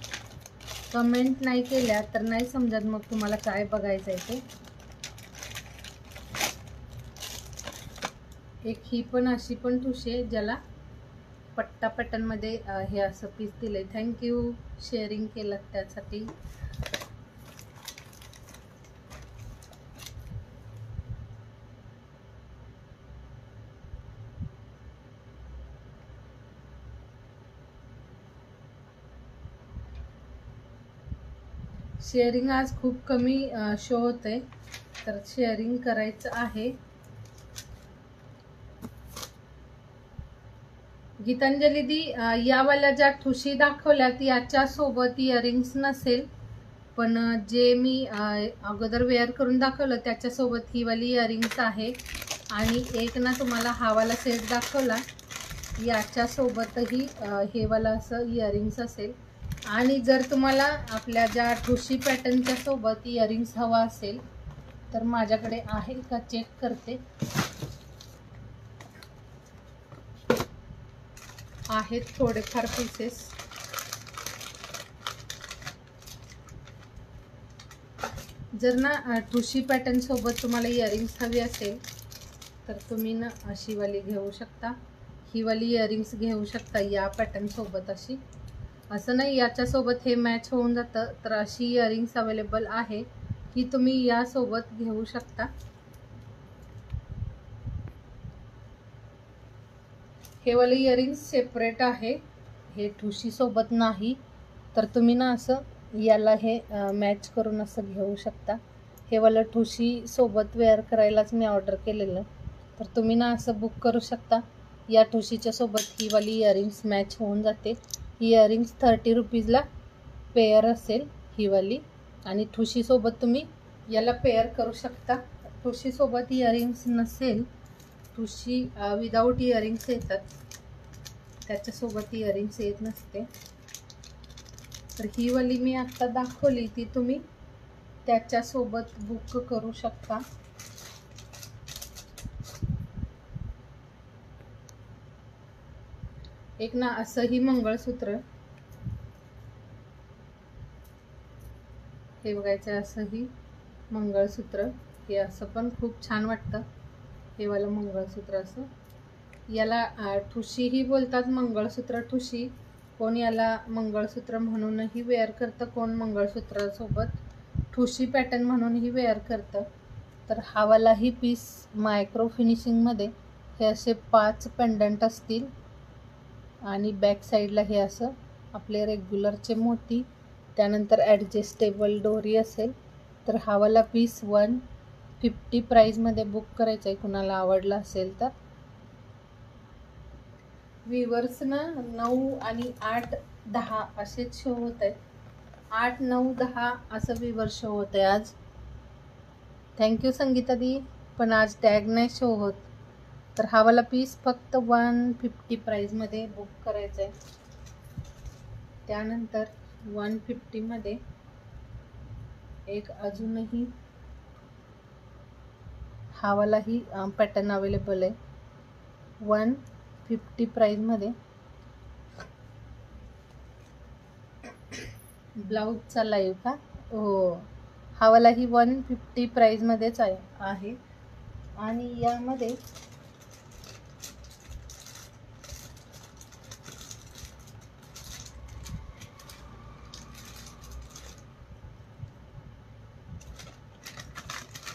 A: कमेंट नाही केल्या तर नाही समजत मग तुम्हाला काय बघायचं आहे ते. एक ही पण अशी पण ठुशी आहे ज्याला पट्टा पॅटर्नमध्ये हे असं पीस दिलंय. थँक्यू शेअरिंग केलं त्यासाठी. शेअरिंग आज खूप कमी शो होते, तर शेअरिंग करायचं आहे. गीतांजली दी, यावाल्या ज्या ठुशी दाखवल्यात याच्या सोबत इयरिंग्स नसेल, पण जे मी अगोदर वेअर करून दाखवलं त्याच्यासोबत ही वाली इयरिंग्स आहे. आणि एक ना तुम्हाला हा वाला सेट दाखवला याच्यासोबतही हे वाला असं इयरिंग्स असेल. आणि जर तुम्हाला आपल्या ज्या ठुशी पॅटर्नच्या सोबत इयरिंग्स हवा असेल तर माझ्याकडे आहे का चेक करते. आहेत थोडेफार पीसेस. जर ना ठुशी पॅटर्न सोबत तुम्हाला इयरिंग्स हवी असेल तर तुम्ही ना अशी वाली घेऊ शकता, ही वाली इयरिंग्स घेऊ शकता या पॅटर्न सोबत. अशी असं नाही याच्यासोबत हे मॅच होऊन जातं, तर अशी इयरिंग्स अवेलेबल आहे ही तुम्ही यासोबत घेऊ शकता. हे वाले इयरिंग्स सेपरेट आहे, हे ठुशी सोबत नाही. तर तुम्ही ना असं याला हे मॅच करून असं घेऊ शकता. हे वालं ठुशी सोबत वेअर करायलाच मी ऑर्डर केलेलं, तर तुम्ही ना असं बुक करू शकता. या ठुशीच्या सोबत ही वाली इयरिंग्स मॅच होऊन जाते. इयरिंग्स 30 रुपीजला पेअर असेल ही वाली. आणि ठुशीसोबत तुम्ही याला पेअर करू शकता. ठुशीसोबत इयरिंग्स नसेल, ठुशी विदाऊट इयरिंग्स येतात, त्याच्यासोबत इयरिंग्स येत नसते, तर ही वाली मी आत्ता दाखवली ती तुम्ही त्याच्यासोबत बुक करू शकता. एक ना असंही मंगळसूत्र, हे बघायचं असंही मंगळसूत्र, हे असं पण खूप छान वाटतं. हे वालं मंगळसूत्र असं, याला ठुशीही बोलतात, मंगळसूत्र ठुशी. कोण याला मंगळसूत्र म्हणूनही वेअर करतं, कोण मंगळसूत्रासोबत ठुशी पॅटर्न म्हणूनही वेअर करतं. तर हा वालाही पीस मायक्रो फिनिशिंगमध्ये हे असे 5 पेंडंट असतील. आणि बॅक साईडला हे असं आपले रेग्युलरचे मोती, त्यानंतर ॲडजस्टेबल डोरी असेल. तर हा वाला पीस 150 प्राईजमध्ये बुक करायचं आहे कुणाला आवडला असेल तर. व्ह्यूवर्स ना 9 आणि 8, 10 असेच शो होत आहेत. 8, 9, 10 असं व्ह्यूवर शो होत आहे आज. थँक्यू संगीता दी, पण आज टॅग नाही शो होत. तर हा वाला पीस फक्त 150 प्राईजमध्ये बुक करायचं आहे. त्यानंतर 150मध्ये एक अजूनही हा वालाही पॅटर्न अवेलेबल आहे 150 प्राईजमध्ये. ब्लाऊजचा लाईव्ह का? हो, हा वालाही 150 प्राईजमध्येच आहे. आणि यामध्ये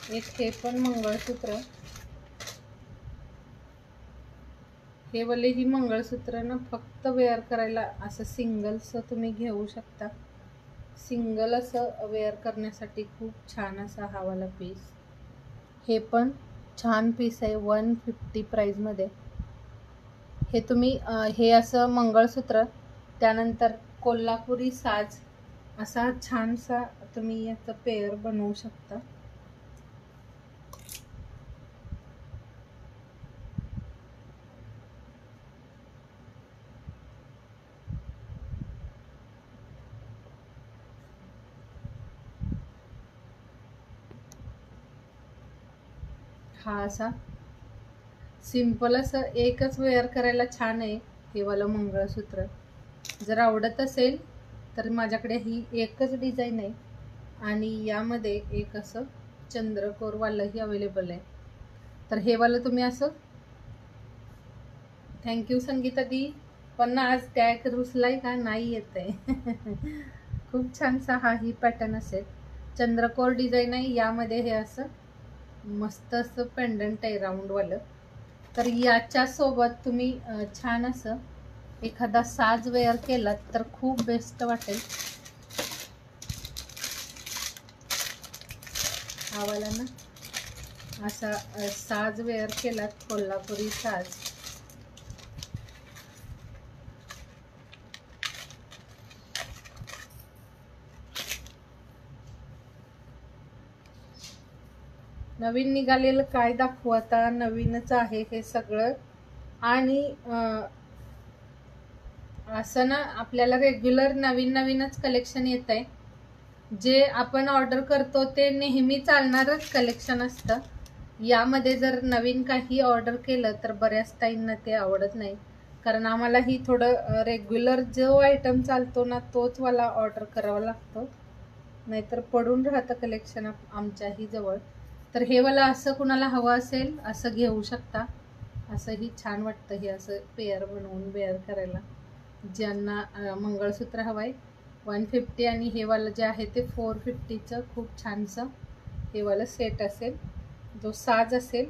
A: एक हे पण मंगळसूत्र, हे वाले ही मंगळसूत्र ना फक्त वेअर करायला असं सिंगलचं तुम्ही घेऊ शकता. सिंगल असं वेअर करण्यासाठी खूप छान असा हा वाला पीस. हे पण छान पीस आहे 150 प्राईजमध्ये. हे तुम्ही हे असं मंगळसूत्र, त्यानंतर कोल्हापुरी साज असा छानसा तुम्ही याचं पेअर बनवू शकता. हा असा सिंपल असं एकच वेअर करायला छान आहे हे वालं मंगळसूत्र. जर आवडत असेल तर माझ्याकडे ही एकच डिझाईन आहे आणि यामध्ये एक असं चंद्रकोरवालंही अवेलेबल आहे. तर हे वालं तुम्ही असं, थँक्यू संगीता दी, पण आज टॅग रुसलाय का नाही येत आहे. खूप छानसा हा ही पॅटर्न असेल, चंद्रकोर डिझाईन आहे. यामध्ये हे असं मस्त असं पेंडंट आहे राऊंडवालं. तर याच्या सोबत तुम्ही छान असं एखादा साज वेअर केलात तर खूप बेस्ट वाटेल. हा वाला ना असा साज वेअर केलात, कोल्हापुरी साज. नवीन निघालेलं काय दाखवू आता, नवीनच आहे हे सगळं. आणि असं ना आपल्याला रेग्युलर नवीन नवीनच कलेक्शन येत आहे. जे आपण ऑर्डर करतो ते नेहमी चालणारच कलेक्शन असतं. यामध्ये जर नवीन काही ऑर्डर केलं तर बऱ्याच ताईंना ते आवडत नाही, कारण आम्हाला ही थोडं रेग्युलर जो आयटम चालतो ना तोच वाला ऑर्डर करावा लागतो, नाहीतर पडून राहतं कलेक्शन आमच्याही जवळ. तर हे वाला असं कुणाला हवं असेल असं घेऊ शकता. असंही छान वाटतं हे असं पेअर बनवून वेअर करायला. ज्यांना मंगळसूत्र हवं आहे 150 आणि हे वालं जे आहे ते 450चं खूप छानसं हे वालं सेट असेल. जो साज असेल,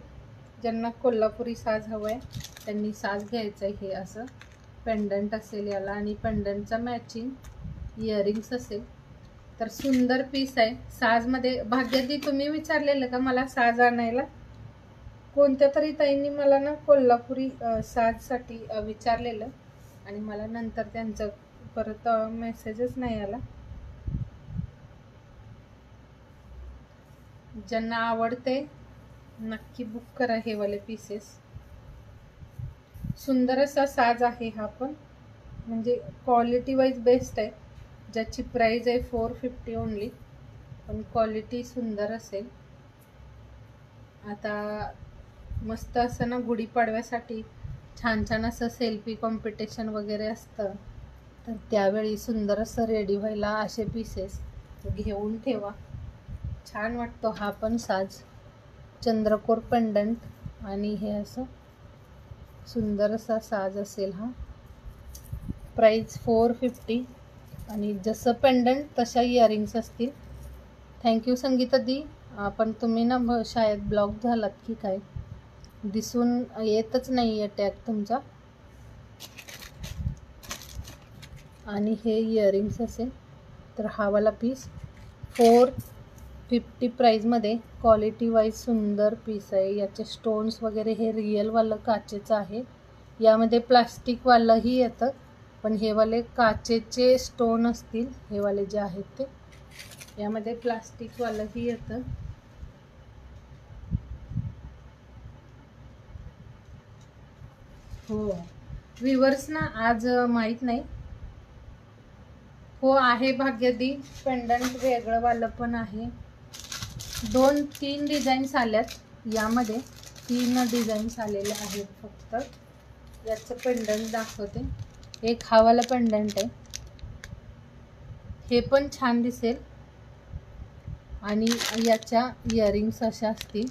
A: ज्यांना कोल्हापुरी साज हवं आहे त्यांनी साज घ्यायचं आहे. हे असं पेंडंट असेल याला आणि पेंडंटचा मॅचिंग इयरिंग्स असेल. तर सुंदर पीस आहे. साजमध्ये भाग्यदी तुम्ही विचारलेलं का मला साज आणायला? कोणत्या तरी ताईंनी मला ना कोल्हापुरी साजसाठी विचारलेलं आणि मला नंतर त्यांचं परत मेसेजच नाही आला. ज्यांना आवडते नक्की बुक करा हे वाले पीसेस. सुंदर असा साज आहे हा, पण म्हणजे क्वालिटी वाईज बेस्ट आहे. ज्याची प्राइस आहे 450 ओनली, पण क्वालिटी सुंदर असेल. आता मस्त असं ना गुढीपाडव्यासाठी छान छान असं सेल्फी कॉम्पिटिशन वगैरे असतं, तर त्यावेळी सुंदर असं रेडी व्हायला असे पीसेस घेऊन ठेवा. छान वाटतो हा पण साज. चंद्रकोर पेंडंट आणि हे असं सुंदर असा साज असेल हा. प्राइस 450 आणि जसं पेंडंट तशा इयरिंग्स असतील. थँक्यू संगीता दी. पण तुम्ही ना शाळेत ब्लॉक झालात की काय, दिसून येतच नाही आहे टॅग तुमचा. आणि हे इयरिंग्स असेल तर हा वाला पीस 450 प्राईजमध्ये क्वालिटी वाईज सुंदर पीस आहे. याचे स्टोन्स वगैरे हे रिअलवालं काचेचं आहे. यामध्ये प्लास्टिकवालंही येतं, पण हे वाले काचेचे स्टोन असतील. हे वाले जे आहेत ते यामध्ये प्लास्टिकवालंही येतं. हो व्ह्यूअर्स ना आज माहीत नाही. हो आहे भाग्यदी, पेंडंट वेगळं वालं पण आहे. 2-3 डिझाईन्स आल्यात. यामध्ये 3 डिझाईन्स आलेले आहेत. फक्त याचं पेंडंट दाखवते. एक हा वाला पेंडंट आहे, हे पण छान दिसेल आणि याच्या इयरिंग्स अशा असतील.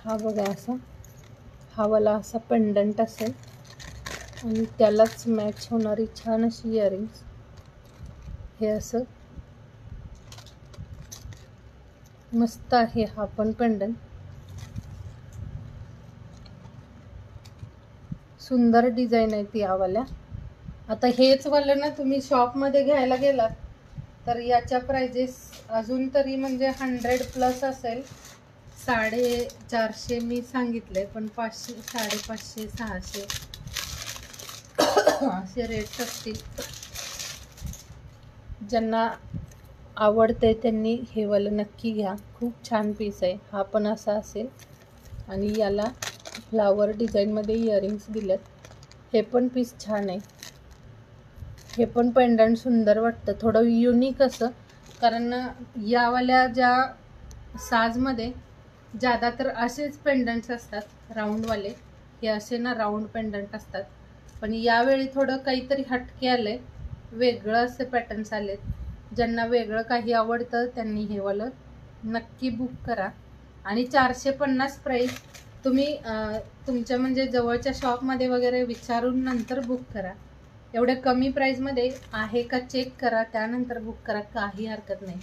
A: हा बघा असा हा वाला असा पेंडंट असेल आणि त्यालाच मॅच होणारी छान अशी इयरिंग्स. हे असं मस्त आहे हा पण पेंडंट. सुंदर डिझाईन आहे ती यावाल्या. आता हेच वालं ना तुम्ही शॉपमध्ये घ्यायला गेलात तर याच्या प्राइजेस अजून तरी म्हणजे 100+ असेल. 450 मी सांगितले, पण 500, 550, 600 असे रेट्स असतील. ज्यांना आवडते त्यांनी हे वालं नक्की घ्या. खूप छान पीस आहे हा पण असा असेल आणि याला फ्लावर डिझाईनमध्ये इयरिंग्स दिलेत. हे पण पीस छान आहे. हे पण पेंडंट सुंदर वाटतं, थोडं युनिक असं. कारण यावाल्या ज्या साजमध्ये ज्यादा तर असेच पेंडंट्स असतात राऊंडवाले. हे असे ना राऊंड पेंडंट असतात, पण यावेळी थोडं काहीतरी हटके आले, वेगळं असे पॅटर्न्स आलेत. ज्यांना वेगळं काही आवडतं त्यांनी हे वालं नक्की बुक करा. आणि 450 प्राईस. तुम्ही तुमच्या म्हणजे जवळच्या शॉपमध्ये वगैरे विचारून नंतर बुक करा. एवढ्या कमी प्राईजमध्ये आहे का चेक करा, त्यानंतर बुक करा, काही हरकत नाही.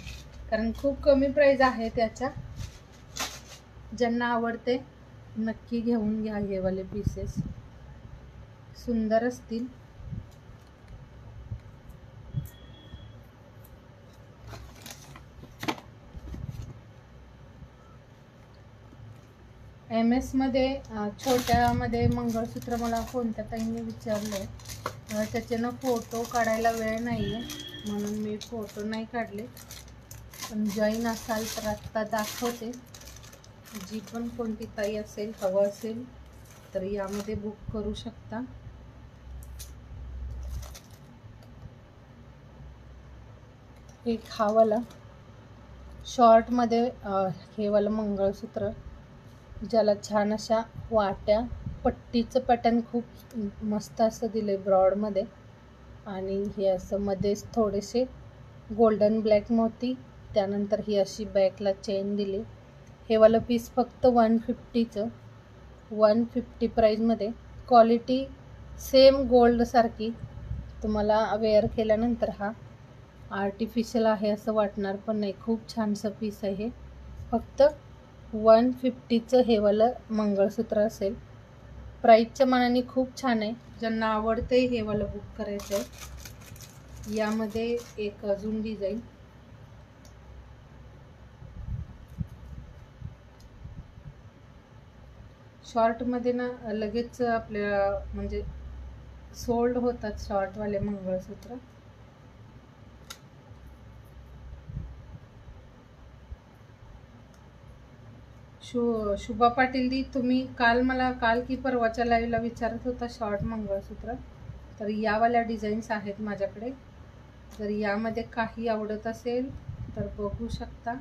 A: कारण खूप कमी प्राईज आहे त्याच्या. ज्यांना आवडते नक्की घेऊन घ्या. हे वाले पीसेस सुंदर असतील. MS मध्ये छोट्यामध्ये मंगळसूत्र मला कोणत्या ताईंनी विचारलं, त्याच्यानं फोटो काढायला वेळ नाही आहे म्हणून मी फोटो नाही काढले. पण जॉईन असाल तर आत्ता दाखवते. जी पण कोणती ताई असेल, हवं असेल तर यामध्ये बुक करू शकता. एक हा वाला शॉर्टमध्ये हे वाला मंगळसूत्र, ज्याला छान अशा वाट्या, पट्टीचं पॅटर्न खूप मस्त असं दिले ब्रॉडमध्ये. आणि हे असं मध्येच थोडेसे गोल्डन ब्लॅक मोती. त्यानंतर ही अशी बॅकला चेन दिली. हे वालं पीस फक्त 150चं, 150 प्राईजमध्ये. क्वालिटी सेम गोल्डसारखी. तुम्हाला वेअर केल्यानंतर हा आर्टिफिशियल आहे असं वाटणार पण नाही. खूप छानसं पीस आहे हे. फक्त 150चं हे वालं मंगळसूत्र असेल. प्राईजच्या मानाने खूप छान आहे. ज्यांना आवडते हे वालं बुक करायचं आहे. यामध्ये एक अजून डिझाईन, शॉर्टमध्ये ना लगेच आपल्या म्हणजे सोल्ड होतात शॉर्टवाले मंगळसूत्र. शुभा पाटील दी, तुम्ही मला काल की परवाच्या लाईव्हला विचारत होता शॉर्ट मंगळसूत्र. तर यावाल्या डिझाईन्स आहेत माझ्याकडे. जर यामध्ये काही आवडत असेल तर बघू शकता.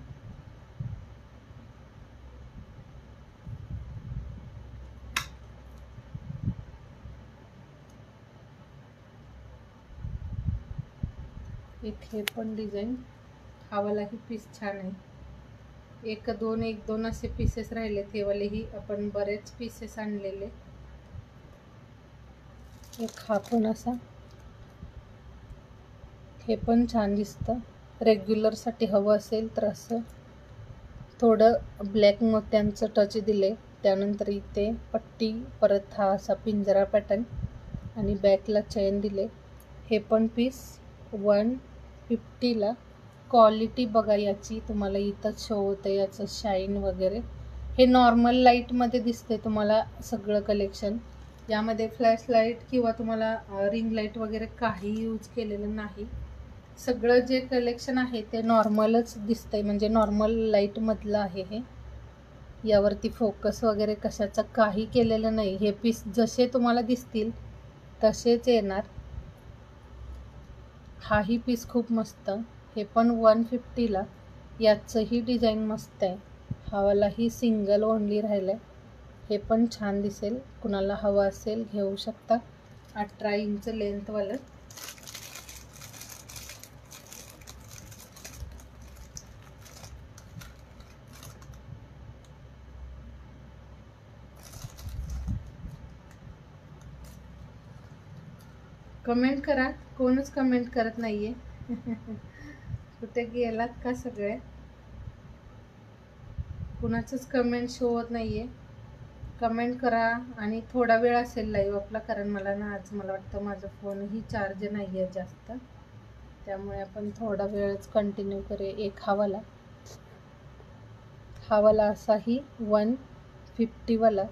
A: एक हे पण डिझाईन, हावालाही पीस छान आहे. एक दोन असे पीसेस राहिले. ते वालेही आपण बरेच पीसेस आणलेले. एक हा पण असा, हे पण छान दिसतं. रेग्युलरसाठी हवं असेल तर असं थोडं ब्लॅक मोत्यांचं टच दिले. त्यानंतर इथे पट्टी, परत हा असा पिंजरा पॅटर्न आणि बॅकला चेन दिले. हे पण पीस 150ला. क्वालिटी बघा याची, तुम्हाला इथंच शो होतं याचं शाईन वगैरे. हे नॉर्मल लाईटमध्ये दिसते तुम्हाला सगळं कलेक्शन. यामध्ये फ्लॅश लाईट किंवा तुम्हाला रिंग लाईट वगैरे काही यूज केलेलं नाही. सगळं जे कलेक्शन आहे ते नॉर्मलच दिसतंय, म्हणजे नॉर्मल लाईटमधलं आहे हे. यावरती फोकस वगैरे कशाचं काही केलेलं नाही. हे पीस जसे तुम्हाला दिसतील तसेच येणार. हाही पीस खूप मस्त. हे पण 150ला. याचंही डिझाईन मस्त आहे. हावालाही सिंगल ओनली राहिलं आहे. हे पण छान दिसेल. कुणाला हवं असेल घेऊ शकता. 18 इंच लेंथवालं. कमेंट करा. कोणच कमेंट करत नाहीये. कुठे गेलात का सगळे? कुणाचंच कमेंट शो होत नाहीये. कमेंट करा. आणि थोडा वेळ असेल लाईव्ह आपला, कारण मला वाटतं माझा फोनही चार्ज नाही आहे जास्त, त्यामुळे आपण थोडा वेळच कंटिन्यू करूया. एक हावाला असाही 150वाला.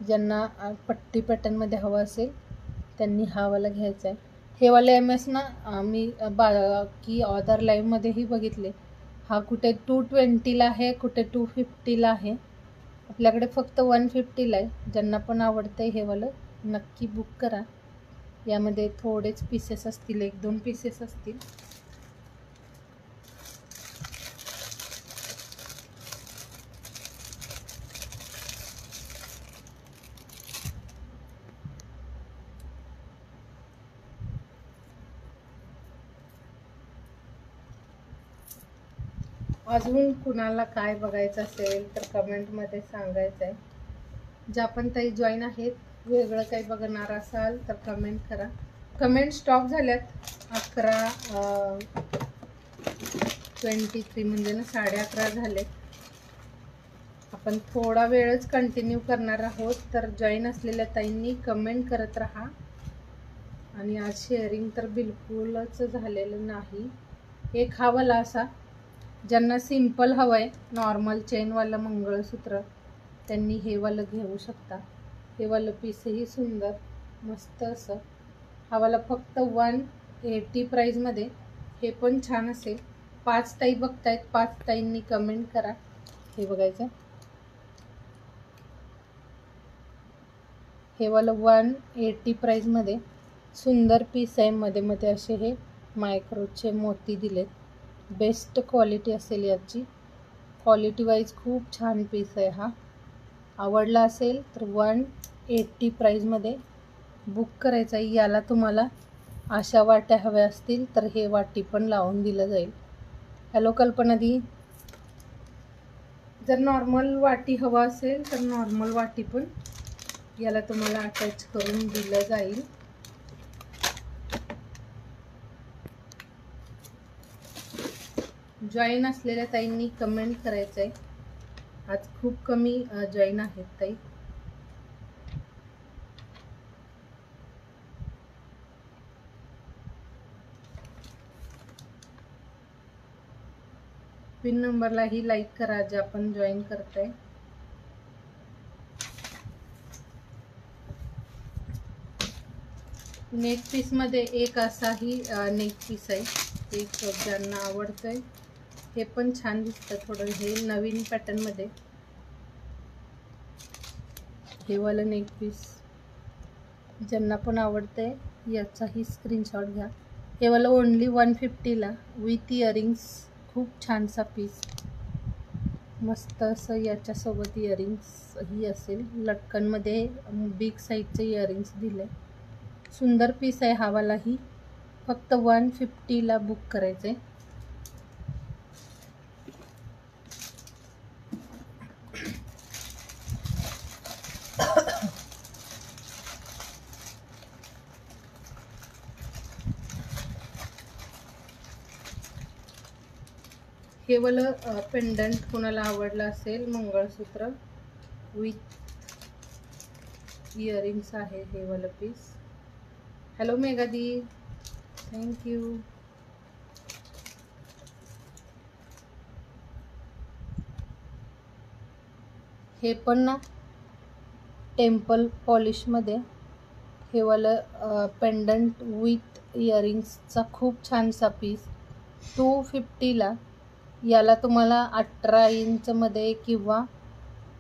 A: ज्यांना पट्टी पॅटर्नमध्ये हवा असेल त्यांनी हावाला घ्यायचा आहे. हे वाले MS ना मी की अदर लाईव्हमध्येही बघितले. हा कुठे 220ला आहे, कुठे 250ला आहे. आपल्याकडे फक्त 150ला आहे. ज्यांना पण आवडतं हे वालं नक्की बुक करा. यामध्ये थोडेच पीसेस असतील, 1-2 पीसेस असतील. अजून कुणाला काय बघायचं असेल तर कमेंटमध्ये सांगायचं आहे. ज्या पण ताई जॉईन आहेत, वेगळं काही बघणार असाल तर कमेंट करा. कमेंट स्टॉप झाल्यात. 11:23 म्हणजे ना 11:30 झाले. आपण थोडा वेळच कंटिन्यू करणार आहोत, तर जॉईन असलेल्या ताईंनी कमेंट करत राहा. आणि आज शेअरिंग तर बिलकुलच झालेलं नाही. एक हा वाला असा, ज्यांना सिंपल हवं आहे, नॉर्मल चेनवालं मंगळसूत्र, त्यांनी हे वालं घेऊ शकता. हे वालं पीसही सुंदर मस्त असं. हा वाला फक्त 180 प्राईजमध्ये. हे पण छान असेल. 5 ताई बघतायत, 5 ताईंनी कमेंट करा. हे बघायचं, हे वालं 180 प्राईजमध्ये सुंदर पीस आहे. मध्ये मध्ये असे हे मायक्रोचे मोती दिलेत. बेस्ट क्वालिटी असेल याची. क्वालिटी वाईज खूप छान पीस आहे हा. आवडला असेल तर 180 प्राईजमध्ये बुक करायचं आहे. याला तुम्हाला अशा वाट्या हव्या असतील तर हे वाटी पण लावून दिलं जाईल. हॅलो कल्पना दी. जर नॉर्मल वाटी हवा असेल तर नॉर्मल वाटी पण याला तुम्हाला अटॅच करून दिलं जाईल. जॉईन असलेल्या ताईंनी कमेंट करायचं आहे. आज खूप कमी जॉईन आहेत ताई. पिन नंबरलाही लाईक करा जे आपण जॉईन करताय. नेक पीस मध्ये एक असाही नेक पीस आहे. एक ज्यांना आवडतंय, हे पण छान दिसतं. थोडं हे नवीन पॅटर्न मध्ये हे वालं नेक पीस ज्यांना पण आवडतंय याचाही स्क्रीनशॉट घ्या. हे वालं ओनली 150ला विथ इयरिंग्स. खूप छानसा पीस, मस्त असं. याच्यासोबत इयरिंग्स ही असेल. लटकनमध्ये बिग साईजचे इयरिंग्स दिले. सुंदर पीस आहे हा वालाही. फक्त 150ला बुक करायचे. हे वालं पेंडंट कोणाला आवडलं असेल, मंगळसूत्र विथ इयरिंग्स आहे हे वालं पीस. Hello मेघादी, thank you. हे पण ना टेम्पल पॉलिशमध्ये हे वालं पेंडंट विथ इयरिंग्सचा खूप छानसा पीस. 250ला. याला तुम्हाला 18 इंचमध्ये किंवा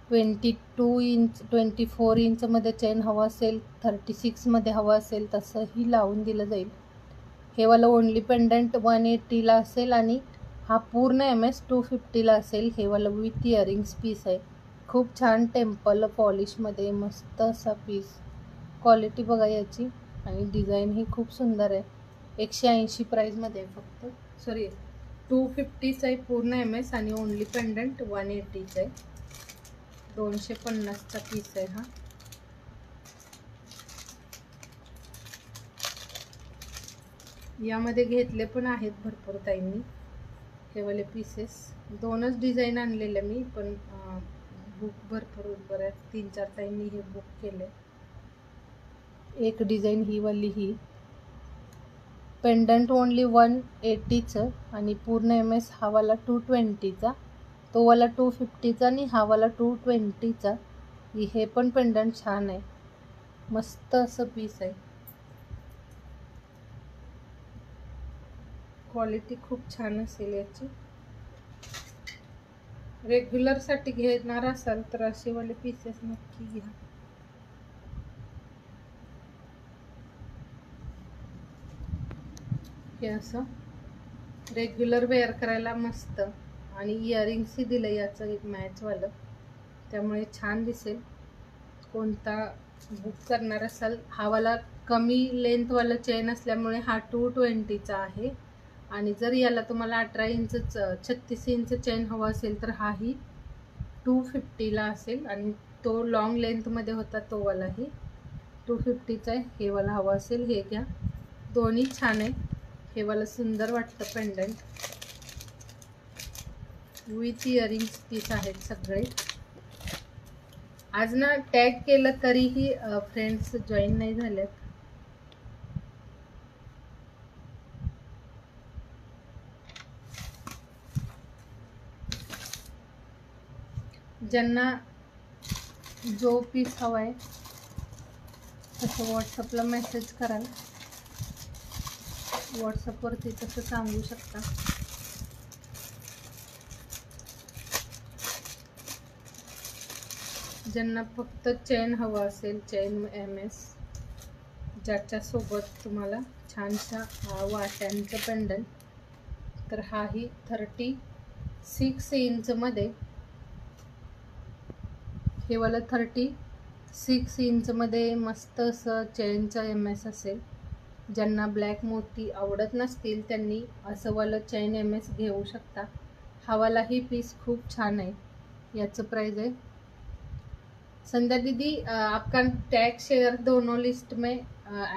A: 22 इंच 24 इंचमध्ये चेन हवं असेल, 36मध्ये हवं असेल तसंही लावून दिलं जाईल. हे वालं ओनली पेंडंट 180ला असेल आणि हा पूर्ण MS 250ला असेल. हे वालं विथ इयरिंग्स पीस आहे. खूप छान टेम्पल पॉलिशमध्ये मस्त असा पीस. क्वालिटी बघा याची आणि डिझाईन ही खूप सुंदर आहे. 180 प्राईजमध्ये फक्त. सॉरी 250चा आहे पूर्ण MS आणि ओनली पेंडंट 180चा आहे. 250चा पीस आहे हा. यामध्ये घेतले पण आहेत भरपूर ताईंनी हे वाले पीसेस. 2च डिझाईन आणलेले मी, पण बुक भरपूर बऱ्याच 3-4 ताईंनी हे बुक केले. एक डिझाईन ही वाली ही पेंडंट ओनली 180चं आणि पूर्ण MS हा वाला 220चा. तो वाला 250चा आणि हा वाला 220चा. हे पण पेंडंट छान आहे, मस्त असं पीस आहे. क्वालिटी खूप छान असेल याची. रेग्युलरसाठी घेणार असाल तर असे वाले पीसेस नक्की घ्या. हे असं रेग्युलर वेअर करायला मस्त. आणि इयरिंग्सही दिलं याचं एक मॅचवालं, त्यामुळे छान दिसेल. कोणता बुक करणार असाल, हा वाला कमी लेंथवाला चेन असल्यामुळे हा 220चा आहे. आणि जर याला तुम्हाला 18 इंच 36 इंच चेन हवा असेल तर हाही 250ला असेल. आणि तो लॉंग लेंथमध्ये होता तो वालाही 250चा आहे. हे वाला हवा असेल हे घ्या, दोन्ही छान आहे. हे वाला सुंदर वाटतं पेंडंट, विथ इयरिंग्स पीस आहेत सगळे. आज ना टॅग केलं तरीही फ्रेंड्स जॉईन नाही झालेत. ज्यांना जो पीस हवा आहे तसं व्हॉट्सअपला मेसेज कराल, व्हॉट्सअपवरती तसं सांगू शकता. ज्यांना फक्त चेन हवा असेल, चेन MS, ज्याच्यासोबत तुम्हाला छानशा वाट्यांचं पेंडंट, तर हाही 36 इंचमध्ये, हे वाला 36 इंचमध्ये मस्त असं चेनचं MS असेल. ज्यांना ब्लॅक मोती आवडत नसतील त्यांनी असं वाला चेन MS घेऊ शकता. हा वालाही पीस खूप छान आहे. याचं प्राइस आहे, संध्या दीदी आपका टैग शेयर दोनों लिस्ट में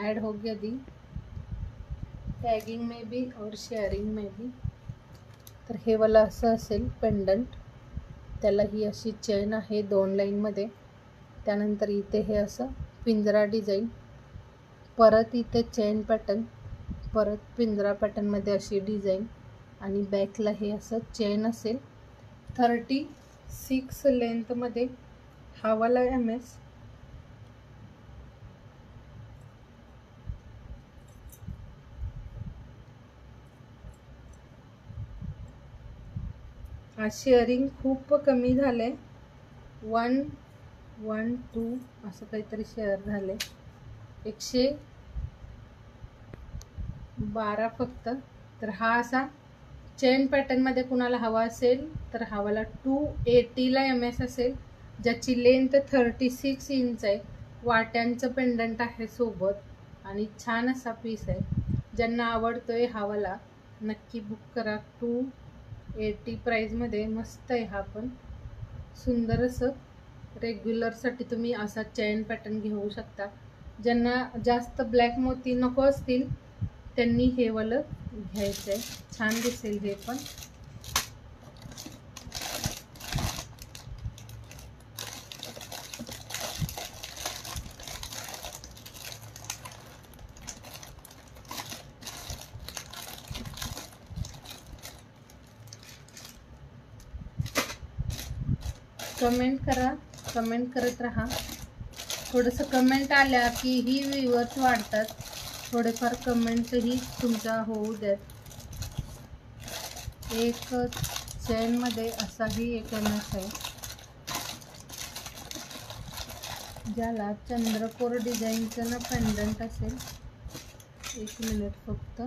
A: ऐड हो गया दी, टैगिंग में भी और शेअरिंग में भी. तर हे वाला असं असेल पेंडंट, त्याला ही अशी चेन आहे 2 लाईनमध्ये. त्यानंतर इथे हे असं पिंजरा डिझाईन, परत इथे चेन पॅटर्न, परत पिंजरा पॅटर्नमध्ये अशी डिझाईन, आणि बॅकला हे असं चेन असेल. 36 लेंथमध्ये हा वाला MS. आज शेअरिंग खूप कमी झाले, 1, 1, 2 असं काहीतरी शेअर झाले, 112 फक्त. तर हा असा चेन पॅटर्नमध्ये कुणाला हवा असेल तर हा वाला 280ला MS असेल, ज्याची लेंथ 36 इंच आहे. वाट्यांचं पेंडंट आहे सोबत, आणि छान असा पीस आहे. ज्यांना आवडतोय हा वाला नक्की बुक करा. 280 प्राईजमध्ये मस्त आहे हा पण. सुंदर असं रेग्युलरसाठी तुम्ही असा चेन पॅटर्न घेऊ शकता. ज्यांना जास्त ब्लॅक मोती नको असतील त्यांनी हे वालं घ्यायचं आहे, छान दिसेल हे पण. कमेंट करा, कमेंट करत राहा. थोडंसं कमेंट आल्या की ही व्ह्यूअर्स वाढतात. थोडेफार कमेंटही तुमच्या होऊ द्यात. एक चेनमध्ये असाही एक MS आहे, ज्याला चंद्रकोर डिझाईनचं ना पेंडंट असेल. 1 मिनिट फक्त.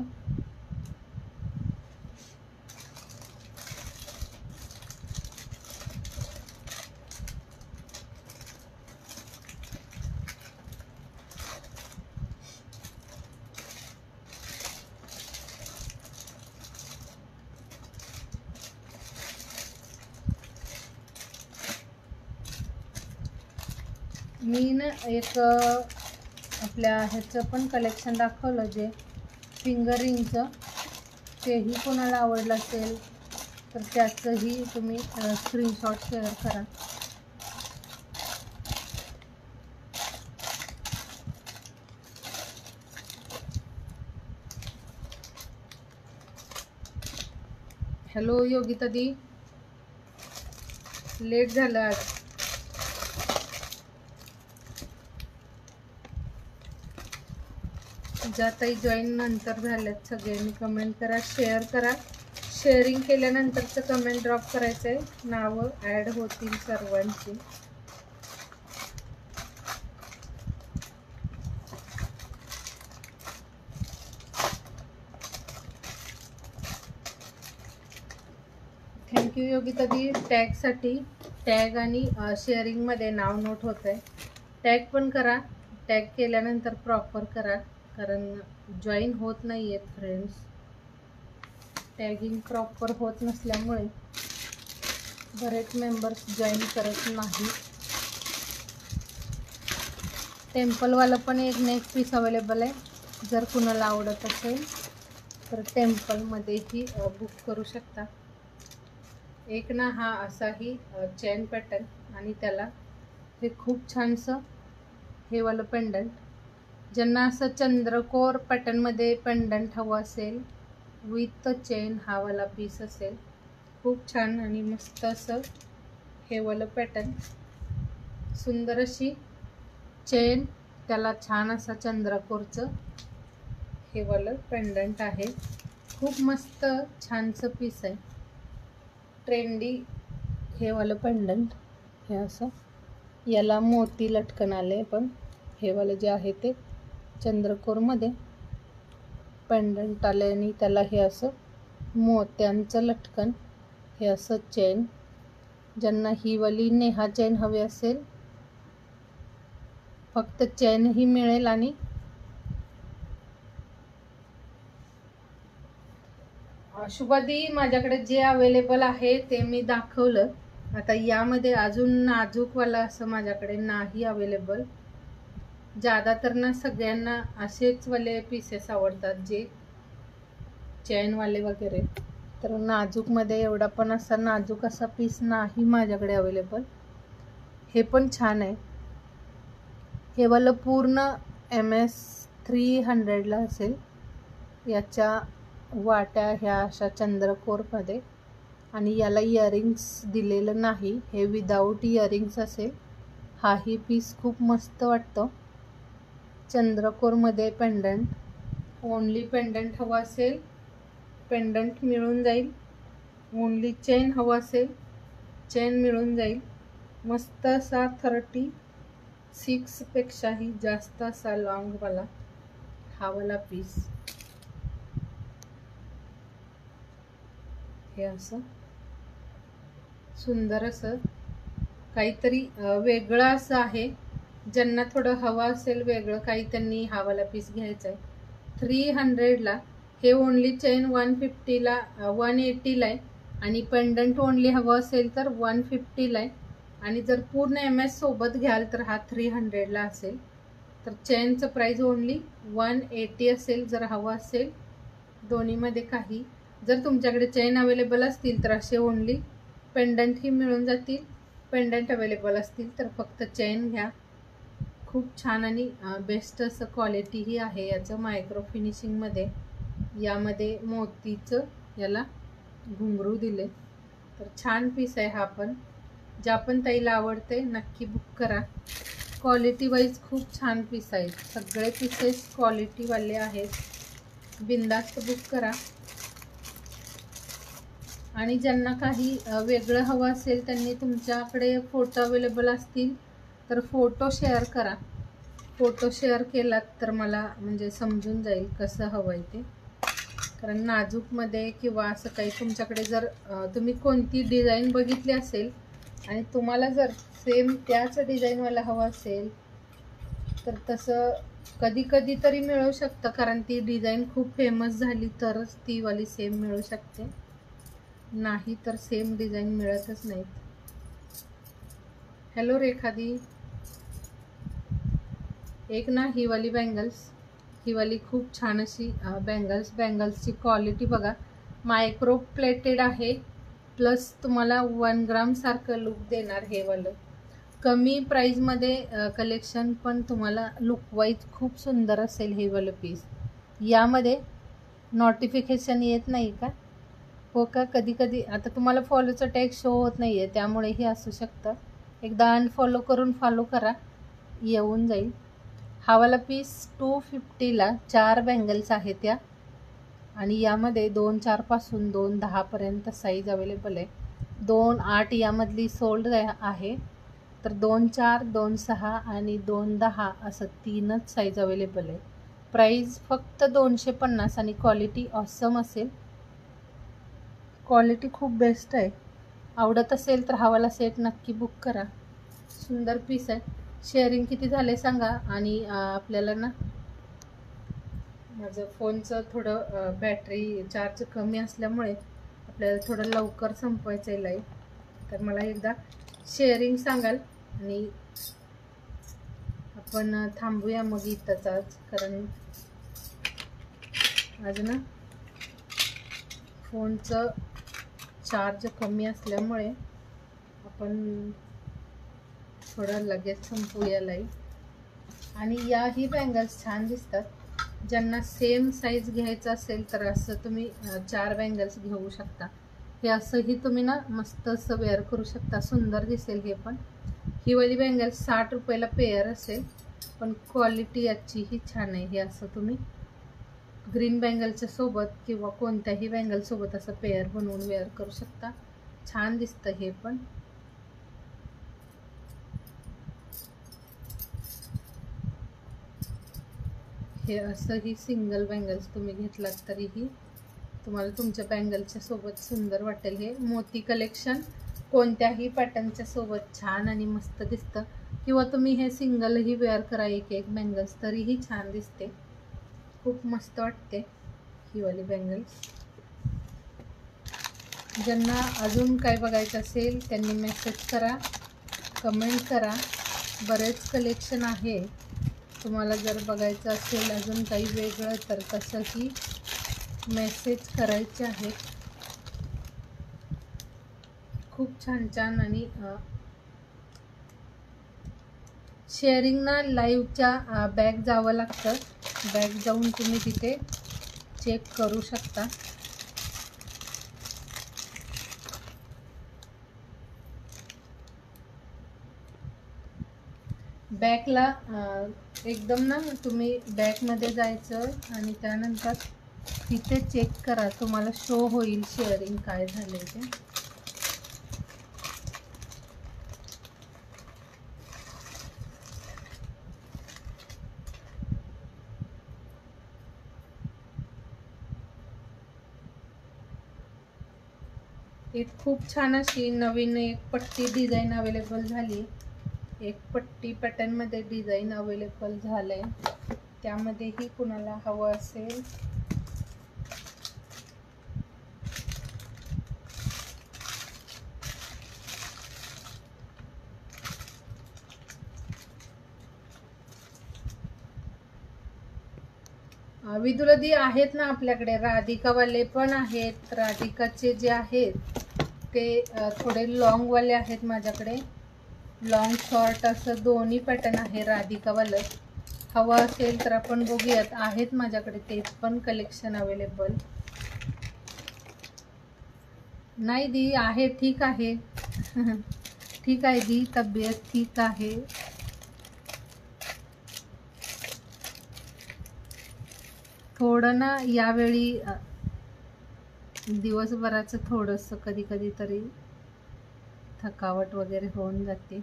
A: मी ना एक आपल्या ह्याचं पण कलेक्शन दाखवलं, जे फिंगरिंगचं, तेही कोणाला आवडलं असेल तर त्याचंही तुम्ही स्क्रीनशॉट शेअर करा. हॅलो योगिता दी, लेट झालं आज. ज्यातही जॉईन नंतर झाल्यात सगळ्यांनी कमेंट करा, शेअर करा. शेअरिंग केल्यानंतरचं कमेंट ड्रॉप करायचं आहे, नावं ॲड होतील सर्वांची. थँक्यू योगिता दी. टॅगसाठी टॅग आणि शेअरिंगमध्ये नाव नोट होतं आहे. टॅग पण करा. टॅग केल्यानंतर प्रॉपर करा, कारण जॉईन होत नाही आहेत फ्रेंड्स. टॅगिंग प्रॉपर होत नसल्यामुळे बरेच मेंबर्स जॉईन करत नाही. टेम्पलवाला पण एक नेक पीस अवेलेबल आहे. जर कुणाला आवडत असेल तर टेम्पलमध्येही बुक करू शकता. एक ना हा असाही चेन पॅटर्न आणि त्याला हे खूप छानसं हे वालं पेंडंट. ज्यांना असं चंद्रकोर पॅटर्नमध्ये पेंडंट हवं असेल विथ चेन, हा वाला पीस असेल. खूप छान आणि मस्त असं हे वालं पॅटर्न. सुंदर अशी चेन, त्याला छान असा चंद्रकोरचं हे वालं पेंडंट आहे. खूप मस्त छानसं पीस आहे. ट्रेंडी हे वालं पेंडंट. हे असं याला मोती लटकन आले, पण हे वालं जे आहे ते चंद्रकोरमध्ये पेंडंट आले आणि त्याला हे असं मोत्यांचं लटकन, हे असं चेन. ज्यांना ही वाली नेहा चेन हवी असेल, फक्त चेनही मिळेल आणि शुभादी माझ्याकडे जे अवेलेबल आहे ते मी दाखवलं. आता यामध्ये अजून नाजूकवाला असं माझ्याकडे नाही अवेलेबल. ज्यादा तर ना सगळ्यांना असेच वाले पीसेस आवडतात, जे चेनवाले वगैरे. तर नाजूकमध्ये एवढा पण असा नाजूक असा पीस नाही माझ्याकडे अवेलेबल. हे पण छान आहे. हे वालं पूर्ण MS 300ला असेल. याच्या वाट्या ह्या अशा चंद्रकोरमध्ये आणि याला इयरिंग्स दिलेलं नाही, हे विदाऊट इयरिंग्स असेल. हाही पीस खूप मस्त वाटतो. चंद्रकोरमध्ये पेंडंट. ओनली पेंडंट हवं असेल पेंडंट मिळून जाईल. ओनली चेन हवं असेल चेन मिळून जाईल. मस्त असा 36 पेक्षाही जास्त असा लॉंगवाला हा वाला पीस. हे असं सुंदर असं काहीतरी वेगळं असं आहे. ज्यांना थोडं हवं असेल वेगळं काही, त्यांनी हा वाला पीस घ्यायचा आहे. 300ला. हे ओनली चेन 150ला 180ला आहे आणि पेंडंट ओनली हवं असेल तर 150ला आहे. आणि जर पूर्ण MS सोबत घ्याल तर हा 300ला असेल. तर चेनचं प्राईस ओनली 180 असेल जर हवं असेल दोन्हीमध्ये काही. जर तुमच्याकडे चेन अवेलेबल असतील तर असे ओनली पेंडंटही मिळून जातील. पेंडंट अवेलेबल असतील तर फक्त चेन घ्या. खूप छान आणि बेस्ट असं क्वालिटीही आहे याचं. मायक्रो फिनिशिंगमध्ये यामध्ये मोतीचं याला घुंगरू दिले. तर छान पीस आहे हा पण. ज्या पण ताईला आवडते नक्की बुक करा. क्वालिटी वाईज खूप छान पीस आहेत. सगळे पीसेस क्वालिटीवाले आहेत. बिंदास्त बुक करा. आणि ज्यांना काही वेगळं हवं असेल त्यांनी तुमच्याकडे फोटो अवेलेबल असतील तर फोटो शेअर करा. फोटो शेअर केलात तर मला म्हणजे समजून जाईल कसं हवं आहे ते. कारण नाजूकमध्ये किंवा असं काही तुमच्याकडे जर तुम्ही कोणती डिझाईन बघितली असेल आणि तुम्हाला जर सेम त्याच डिझाईनवाला हवं असेल तर तसं कधी कधी तरी मिळू शकतं, कारण ती डिझाईन खूप फेमस झाली तरच ती वाली सेम मिळू शकते. नाही तर सेम डिझाईन मिळतच नाहीत. हॅलो रेखादी. एक ना ही वाली बँगल्स, ही वाली खूप छान अशी बँगल्सची क्वालिटी बघा. मायक्रो प्लेटेड आहे, प्लस तुम्हाला 1 ग्राम सारखं लुक देणार हे वालं. कमी प्राईजमध्ये कलेक्शन, पण तुम्हाला लुकवाईज खूप सुंदर असेल हे वालं पीस. यामध्ये नोटिफिकेशन येत नाही का? हो का? कधी कधी आता तुम्हाला फॉलोचं टॅग शो होत नाही आहे, त्यामुळेही असू शकतं. एकदा अनफॉलो करून फॉलो करा, येऊन जाईल. हा वाला पीस 250ला 4 बँगल्स आहेत त्या. आणि यामध्ये 2-4 पासून 2-10 पर्यंत साईज अवेलेबल आहे. 2-8 यामधली सोल्ड आहे. तर 2-4, 2-6 आणि 2-10 असं 3च साईज अवेलेबल आहे. प्राईस फक्त 250 आणि क्वालिटी ऑसम असेल. क्वालिटी खूप बेस्ट आहे. आवडत असेल तर हा वाला सेट नक्की बुक करा. सुंदर पीस आहे. शेअरिंग किती झाले सांगा. आणि आपल्याला ना माझं फोनचं थोडं बॅटरी चार्ज कमी असल्यामुळे आपल्याला थोडं लवकर संपवायचं आहे लाईव्ह. तर मला एकदा शेअरिंग सांगाल आणि आपण थांबूया मग इथंच आज, कारण आज ना फोनचं चार्ज कमी असल्यामुळे आपण थोडं लगेच संपूया लाईव्ह. आणि याही बँगल्स छान दिसतात. ज्यांना सेम साईज घ्यायचं असेल तर असं तुम्ही 4 बँगल्स घेऊ शकता. हे असंही तुम्ही ना मस्त असं वेअर करू शकता, सुंदर दिसेल हे पण. ही वाली बँगल्स 60 रुपयाला पेअर असेल, पण क्वालिटी याचीही छान आहे. हे असं तुम्ही ग्रीन बँगलच्या सोबत किंवा कोणत्याही बँगल सोबत असं पेअर बनवून वेअर करू शकता. छान दिसतं हे पण. हे असंही सिंगल बँगल्स तुम्ही घेतलात तरीही तुम्हाला तुमच्या बँगलच्या सोबत सुंदर वाटेल. हे मोती कलेक्शन कोणत्याही पॅटर्नच्या सोबत छान आणि मस्त दिसतं. किंवा तुम्ही हे सिंगलही वेअर करा एक एक बँगल्स तरीही छान दिसते. खूप मस्त वाटते ही वाली बँगल्स. ज्यांना अजून काय बघायचं असेल त्यांनी मेसेज करा, कमेंट करा. बरेच कलेक्शन आहे. तुम्हाला जर बघायचं असेल अजून काही वेगळं तर तसंही मेसेज करायचे आहेत. खूप छान छान. आणि शेअरिंग ना लाईव्हच्या बॅक जावं लागतं. बॅक जाऊन तुम्ही तिथे चेक करू शकता. बॅकला एकदम ना तुम्ही बॅकमध्ये जायचं आणि त्यानंतर तिथे चेक करा, तुम्हाला शो होईल शेअरिंग काय झाले ते. एक खूप छान अशी नवीन एक पट्टी डिझाईन अवेलेबल झाली. एक पट्टी पॅटर्नमध्ये डिझाईन अवेलेबल झालंय. त्यामध्येही कुणाला हवं असेल विदुलदी आहेत ना आपल्याकडे. राधिकावाले पण आहेत. राधिकाचे जे आहेत ते थोडे लॉंगवाले आहेत माझ्याकडे. लॉंग शॉर्ट असं दोन्ही पॅटर्न आहे राधिकावालं. हवं असेल तर आपण बघूयात. आहेत माझ्याकडे ते पण कलेक्शन अवेलेबल. नाही दी आहे, ठीक आहे. ठीक आहे दी, तब्येत ठीक आहे. थोडं ना यावेळी दिवसभराचं थोडंसं कधी कधी तरी थकावट वगैरे होऊन जाते.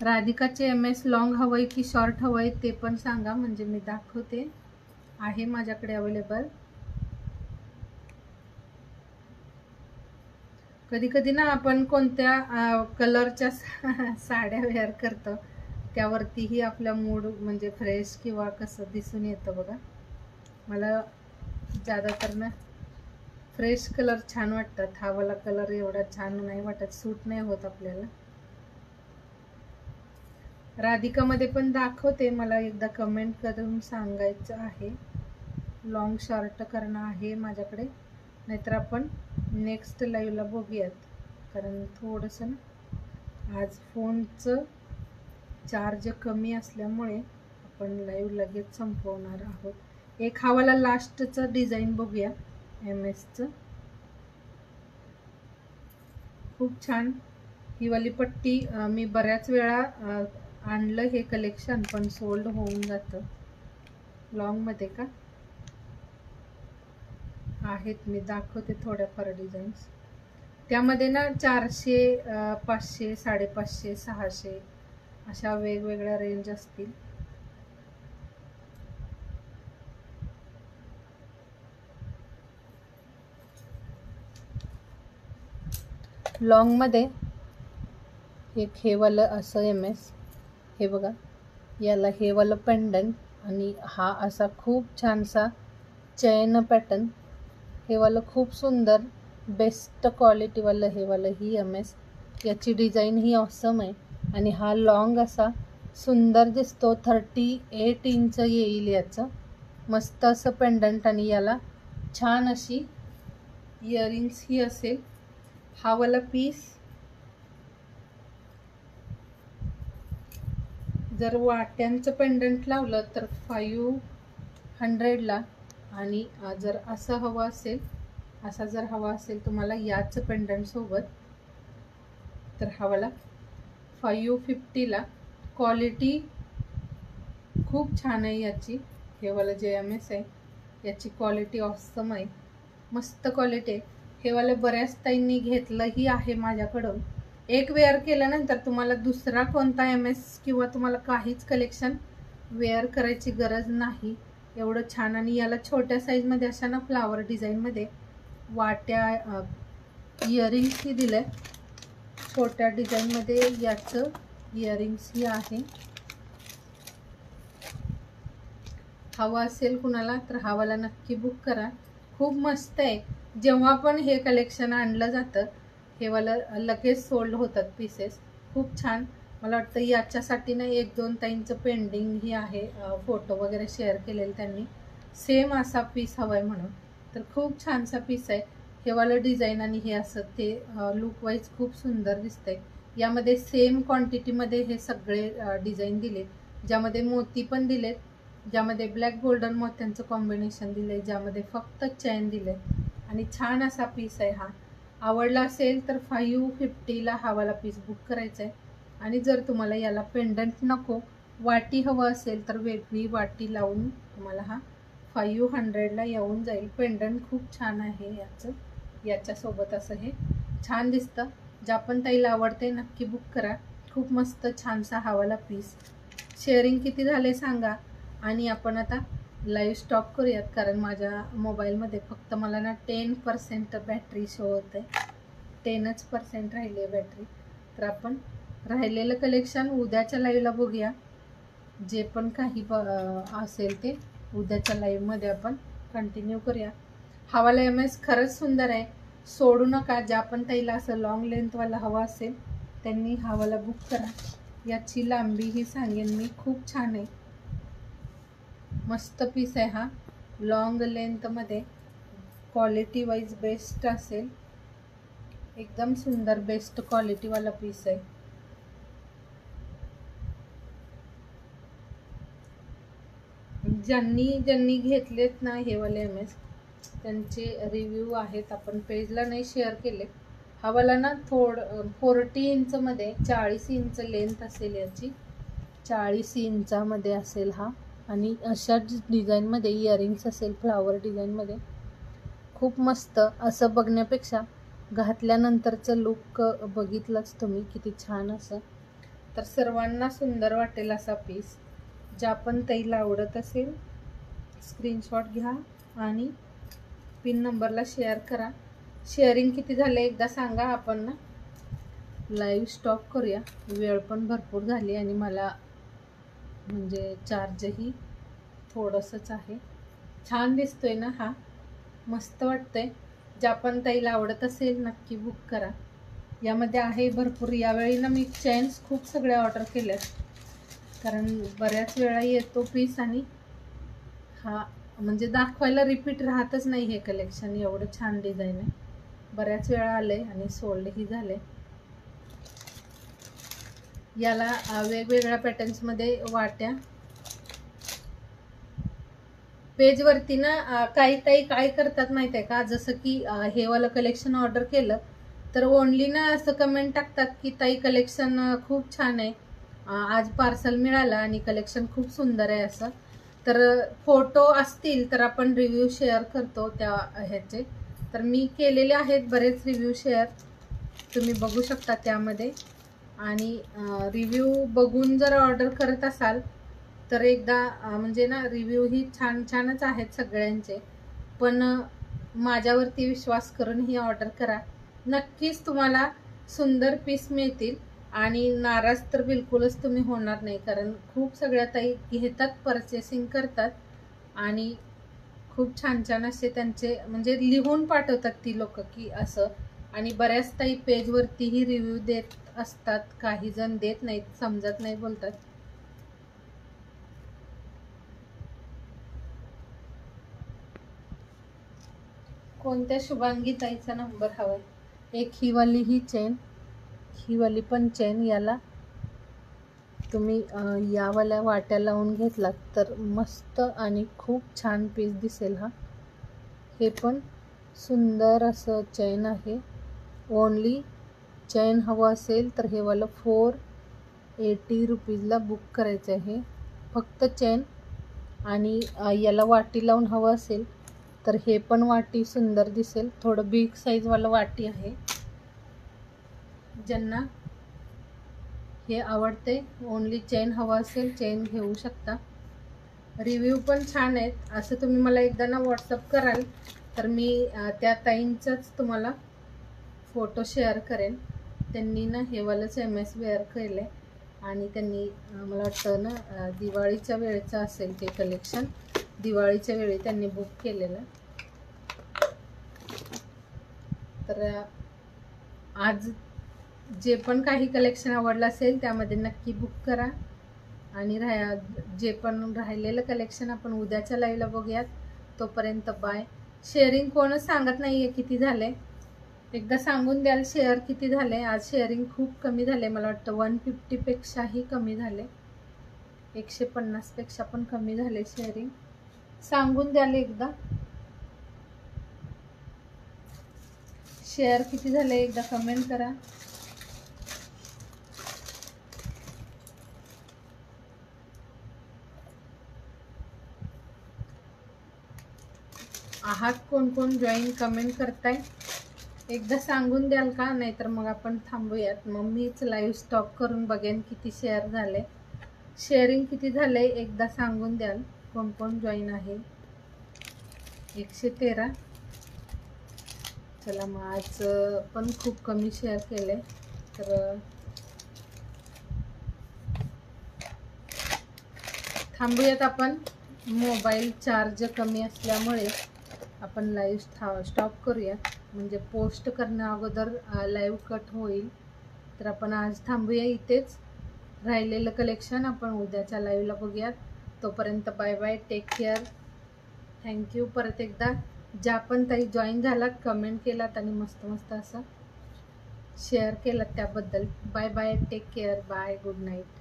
A: राधिकाचे MS लॉंग हवंय की शॉर्ट हवंय ते पण सांगा, म्हणजे मी दाखवते. आहे माझ्याकडे अवेलेबल. कधी कधी ना आपण कोणत्या कलरच्या साड्या वेअर करतो त्यावरतीही आपला मूड म्हणजे फ्रेश किंवा कसं दिसून येतं बघा. मला ज्यादातर ना फ्रेश कलर छान वाटतात. हा वाला कलर एवढा छान नाही वाटत, सूट नाही होत आपल्याला. राधिकामध्ये पण दाखवते, मला एकदा कमेंट करून सांगायचं आहे. लॉंग शॉर्ट करणं आहे माझ्याकडे, नाहीतर आपण नेक्स्ट लाईव्हला बघूयात. कारण थोडंसं ना आज फोनचं चार्ज कमी असल्यामुळे आपण लाईव्ह लगेच संपवणार आहोत. एक हा वाला लास्टचं डिझाईन बघूया MSचं. खूप छान ही वाली पट्टी. मी बऱ्याच वेळा आणलं हे कलेक्शन पण सोल्ड होऊन जातं. लॉंगमध्ये का आहेत, मी दाखवते थोड्याफार डिझाईन्स. त्यामध्ये ना 400, 500, 550, 600 अशा वेगवेगळ्या रेंज असतील. लॉंगमध्ये एक हे वालं असं MS, हे बघा, याला हे वालं पेंडंट आणि हा असा खूप छानसा चैन पॅटर्न, हे वालं खूप सुंदर बेस्ट क्वालिटीवालं हे वालं ही MS, याची डिझाईन ही ऑसम आहे. आणि हा लॉंग असा सुंदर दिसतो, 38 इंच येईल याचं, मस्त असं पेंडंट आणि याला छान अशी इयरिंग्स ही असेल. हा वाला पीस जर वाट्यांचं पेंडंट लावलं तर 500ला, आणि जर असं हवं असेल, असा जर हवा असेल तुम्हाला याच पेंडंट सोबत, तर हा वाला 550ला. क्वालिटी खूप छान आहे याची, हे वाला जे MS आहे याची क्वालिटी ऑसम आहे, मस्त क्वालिटी आहे. हे वाला बऱ्याच ताईंनी घेतलंही आहे माझ्याकडून. एक वेअर केल्यानंतर तुम्हाला दुसरा कोणता MS किंवा तुम्हाला काहीच कलेक्शन वेअर करायची गरज नाही, एवढं छान. आणि याला छोट्या साईजमध्ये अशा ना फ्लावर डिझाईनमध्ये वाट्या इयरिंग्सही दिले, छोट्या डिझाईनमध्ये याचं इयरिंग्सही आहे. हवा असेल कुणाला तर हवाला नक्की बुक करा, खूप मस्त आहे. जेव्हा पण हे कलेक्शन आणलं जातं हे वाला लगेच सोल्ड होतात पीसेस, खूप छान. मला वाटतं याच्यासाठी ना 1-2 ताईंचं पेंडिंग ही आहे, फोटो वगैरे शेअर केलेले त्यांनी, सेम असा पीस हवा आहे म्हणून. तर खूप छानसा पीस आहे हे वालं डिझाईन, आणि हे असं ते लुक वाईज खूप सुंदर दिसतंय. यामध्ये सेम क्वांटिटीमध्ये हे सगळे डिझाईन दिले, ज्यामध्ये मोती पण दिलेत, ज्यामध्ये ब्लॅक गोल्डन मोत्यांचं कॉम्बिनेशन दिले, ज्यामध्ये फक्त चैन दिले, आणि छान असा पीस आहे हा. आवडला असेल तर 550ला हा वाला पीस बुक करायचा आहे. आणि जर तुम्हाला याला पेंडंट नको, वाटी हवं असेल तर वेगळी वाटी लावून तुम्हाला हा 500ला येऊन जाईल. पेंडंट खूप छान आहे याचं, याच्यासोबत असं हे छान दिसतं. ज्या पण ताईला आवडते नक्की बुक करा, खूप मस्त छानसा हा वाला पीस. शेअरिंग किती झाले सांगा. आणि आपण आता लाईव्ह स्टॉप करूयात, कारण माझ्या मोबाईलमध्ये फक्त मला ना 10% बॅटरी शो होते, 10% राहिली आहे बॅटरी. तर आपण राहिलेलं कलेक्शन उद्याच्या लाईव्हला बघूया, जे पण काही असेल ते उद्याच्या लाईव्हमध्ये आपण कंटिन्यू करूया. हवाला MS खरंच सुंदर आहे, सोडू नका. ज्या पण ताईला असं लॉंग लेंथवाला हवा असेल त्यांनी हवाला बुक करा. याची लांबी ही सांगेन मी, खूप छान आहे, मस्त पीस आहे हा. लॉंग लेंथमध्ये क्वालिटी वाईज बेस्ट असेल, एकदम सुंदर बेस्ट क्वालिटीवाला पीस आहे. ज्यांनी घेतलेत ना हे वाले MS, त्यांचे रिव्ह्यू आहेत, आपण पेजला नाही शेअर केले. हा वाला ना 40 इंचमध्ये 40 इंच लेंथ असेल याची, 40 इंचामध्ये असेल हा. आणि अशा डिझाईनमध्ये इयरिंग्स असेल फ्लावर डिझाईनमध्ये, खूप मस्त. असं बघण्यापेक्षा घातल्यानंतरचं लुक बघितलंच तुम्ही किती छान असं. तर सर्वांना सुंदर वाटेल असा पीस. ज्या पण ताईला आवडत असेल स्क्रीनशॉट घ्या आणि पिन नंबरला शेअर करा. शेअरिंग किती झाले एकदा सांगा. आपण ना लाईव्ह स्टॉप करूया, वेळ पण भरपूर झाली आणि मला म्हणजे चार्जही थोडंसंच आहे. छान दिसतोय ना हा, मस्त वाटतंय. ज्या पण ताईला आवडत असेल नक्की बुक करा. यामध्ये आहे भरपूर. यावेळी ना मी चेन्स खूप सगळ्या ऑर्डर केल्यात, कारण बऱ्याच वेळा येतो पीस आणि हा म्हणजे दाखवायला रिपीट राहतच नाही हे कलेक्शन, एवढं छान डिझाईन आहे. बऱ्याच वेळा आले आणि सोल्डही झाले. याला वेगवेगळ्या पॅटर्न्समध्ये वाट्या. पेजवरती ना काही ताई काय करतात माहिती आहे का, जसं की हे वालं कलेक्शन ऑर्डर केलं तर ओनली ना असं कमेंट टाकतात की ताई कलेक्शन खूप छान आहे, आज पार्सल मिळालं आणि कलेक्शन खूप सुंदर आहे असं. तर फोटो असतील तर आपण रिव्ह्यू शेअर करतो त्या ह्याचे. तर मी केलेले आहेत बरेच रिव्ह्यू शेअर, तुम्ही बघू शकता त्यामध्ये. आणि रिव्ह्यू बघून जर ऑर्डर करत असाल तर एकदा म्हणजे ना रिव्ह्यू ही छानच आहेत सगळ्यांचे, पण माझ्यावरती विश्वास करून ही ऑर्डर करा. नक्कीच तुम्हाला सुंदर पीस मिळतील आणि नाराज तर बिलकुलच तुम्ही होणार नाही, कारण खूप सगळ्या ताई घेतात, परचेसिंग करतात आणि खूप छान छान असे त्यांचे म्हणजे लिहून पाठवतात ती लोक की असं. आणि बऱ्याच ताई पेजवरतीही रिव्ह्यू देत असतात, काही जण देत नाहीत, समजत नाही बोलतात. कोणत्या शुभांगी ताईचा नंबर हवाय? एक ही वाली ही चेन, ही वाली पण चेन, याला तुम्ही यावाल्या वाट्या लावून घेतलात तर मस्त आणि खूप छान पीस दिसेल हा. हे पण सुंदर असं चेन आहे. ओनली चेन हवं असेल तर हे वालं 480 रुपीजला बुक करायचं आहे, फक्त चेन. आणि याला वाटी लावून हवं असेल तर हे पण वाटी सुंदर दिसेल, थोडं बिग साईजवालं वाटी आहे. ज्यांना हे आवडते, ओनली चेन हवं असेल चेन घेऊ शकता. रिव्ह्यू पण छान आहेत. असं तुम्ही मला एकदा ना व्हॉट्सअप कराल तर मी त्या ताईंचाच तुम्हाला फोटो शेअर करेन. त्यांनी ना हे वालंच MS वेअर केलं आहे आणि त्यांनी मला वाटतं ना दिवाळीच्या वेळेचं असेल ते कलेक्शन, दिवाळीच्या वेळी त्यांनी बुक केलेलं. तर आज जे पण काही कलेक्शन आवडलं असेल त्यामध्ये नक्की बुक करा आणि जे पण राहिलेलं कलेक्शन आपण उद्याच्या लाईव्हला बघूयात. तोपर्यंत बाय. शेअरिंग कोणच सांगत नाही आहे किती झाले, एकदा सांगून द्याल शेअर किती झाले. आज शेअरिंग खूप कमी झाले, मला वाटतं 150 पेक्षाही कमी झाले, 150 पेक्षा पण कमी झाले शेअरिंग. सांगून द्याल एकदा शेअर किती झाले, एकदा कमेंट करा. आहात कोण कोण जॉईन, कमेंट करताय एकदा सांगून द्याल का? नाहीतर मग आपण थांबूयात, मग मीच लाईव्ह स्टॉप करून बघेन किती शेअर झाले, शेअरिंग किती झाले एकदा सांगून द्याल. कोण कोण जॉईन आहे? 113. चला मग आज पण खूप कमी शेअर केले, तर थांबूयात आपण. मोबाईल चार्ज कमी असल्यामुळे आपण लाईव्ह स्टॉप करूया, म्हणजे पोस्ट करण्या अगोदर लाईव्ह कट होईल. तर आपण आज थांबूया इथेच, राहिलेलं कलेक्शन आपण उद्याच्या लाईव्हला बघूयात. तोपर्यंत bye bye, take care, thank you. परत एकदा ज्या पण ताई जॉईन झालात, कमेंट केलात आणि मस्त मस्त असं शेअर केलात त्याबद्दल bye bye, take care, bye, good night.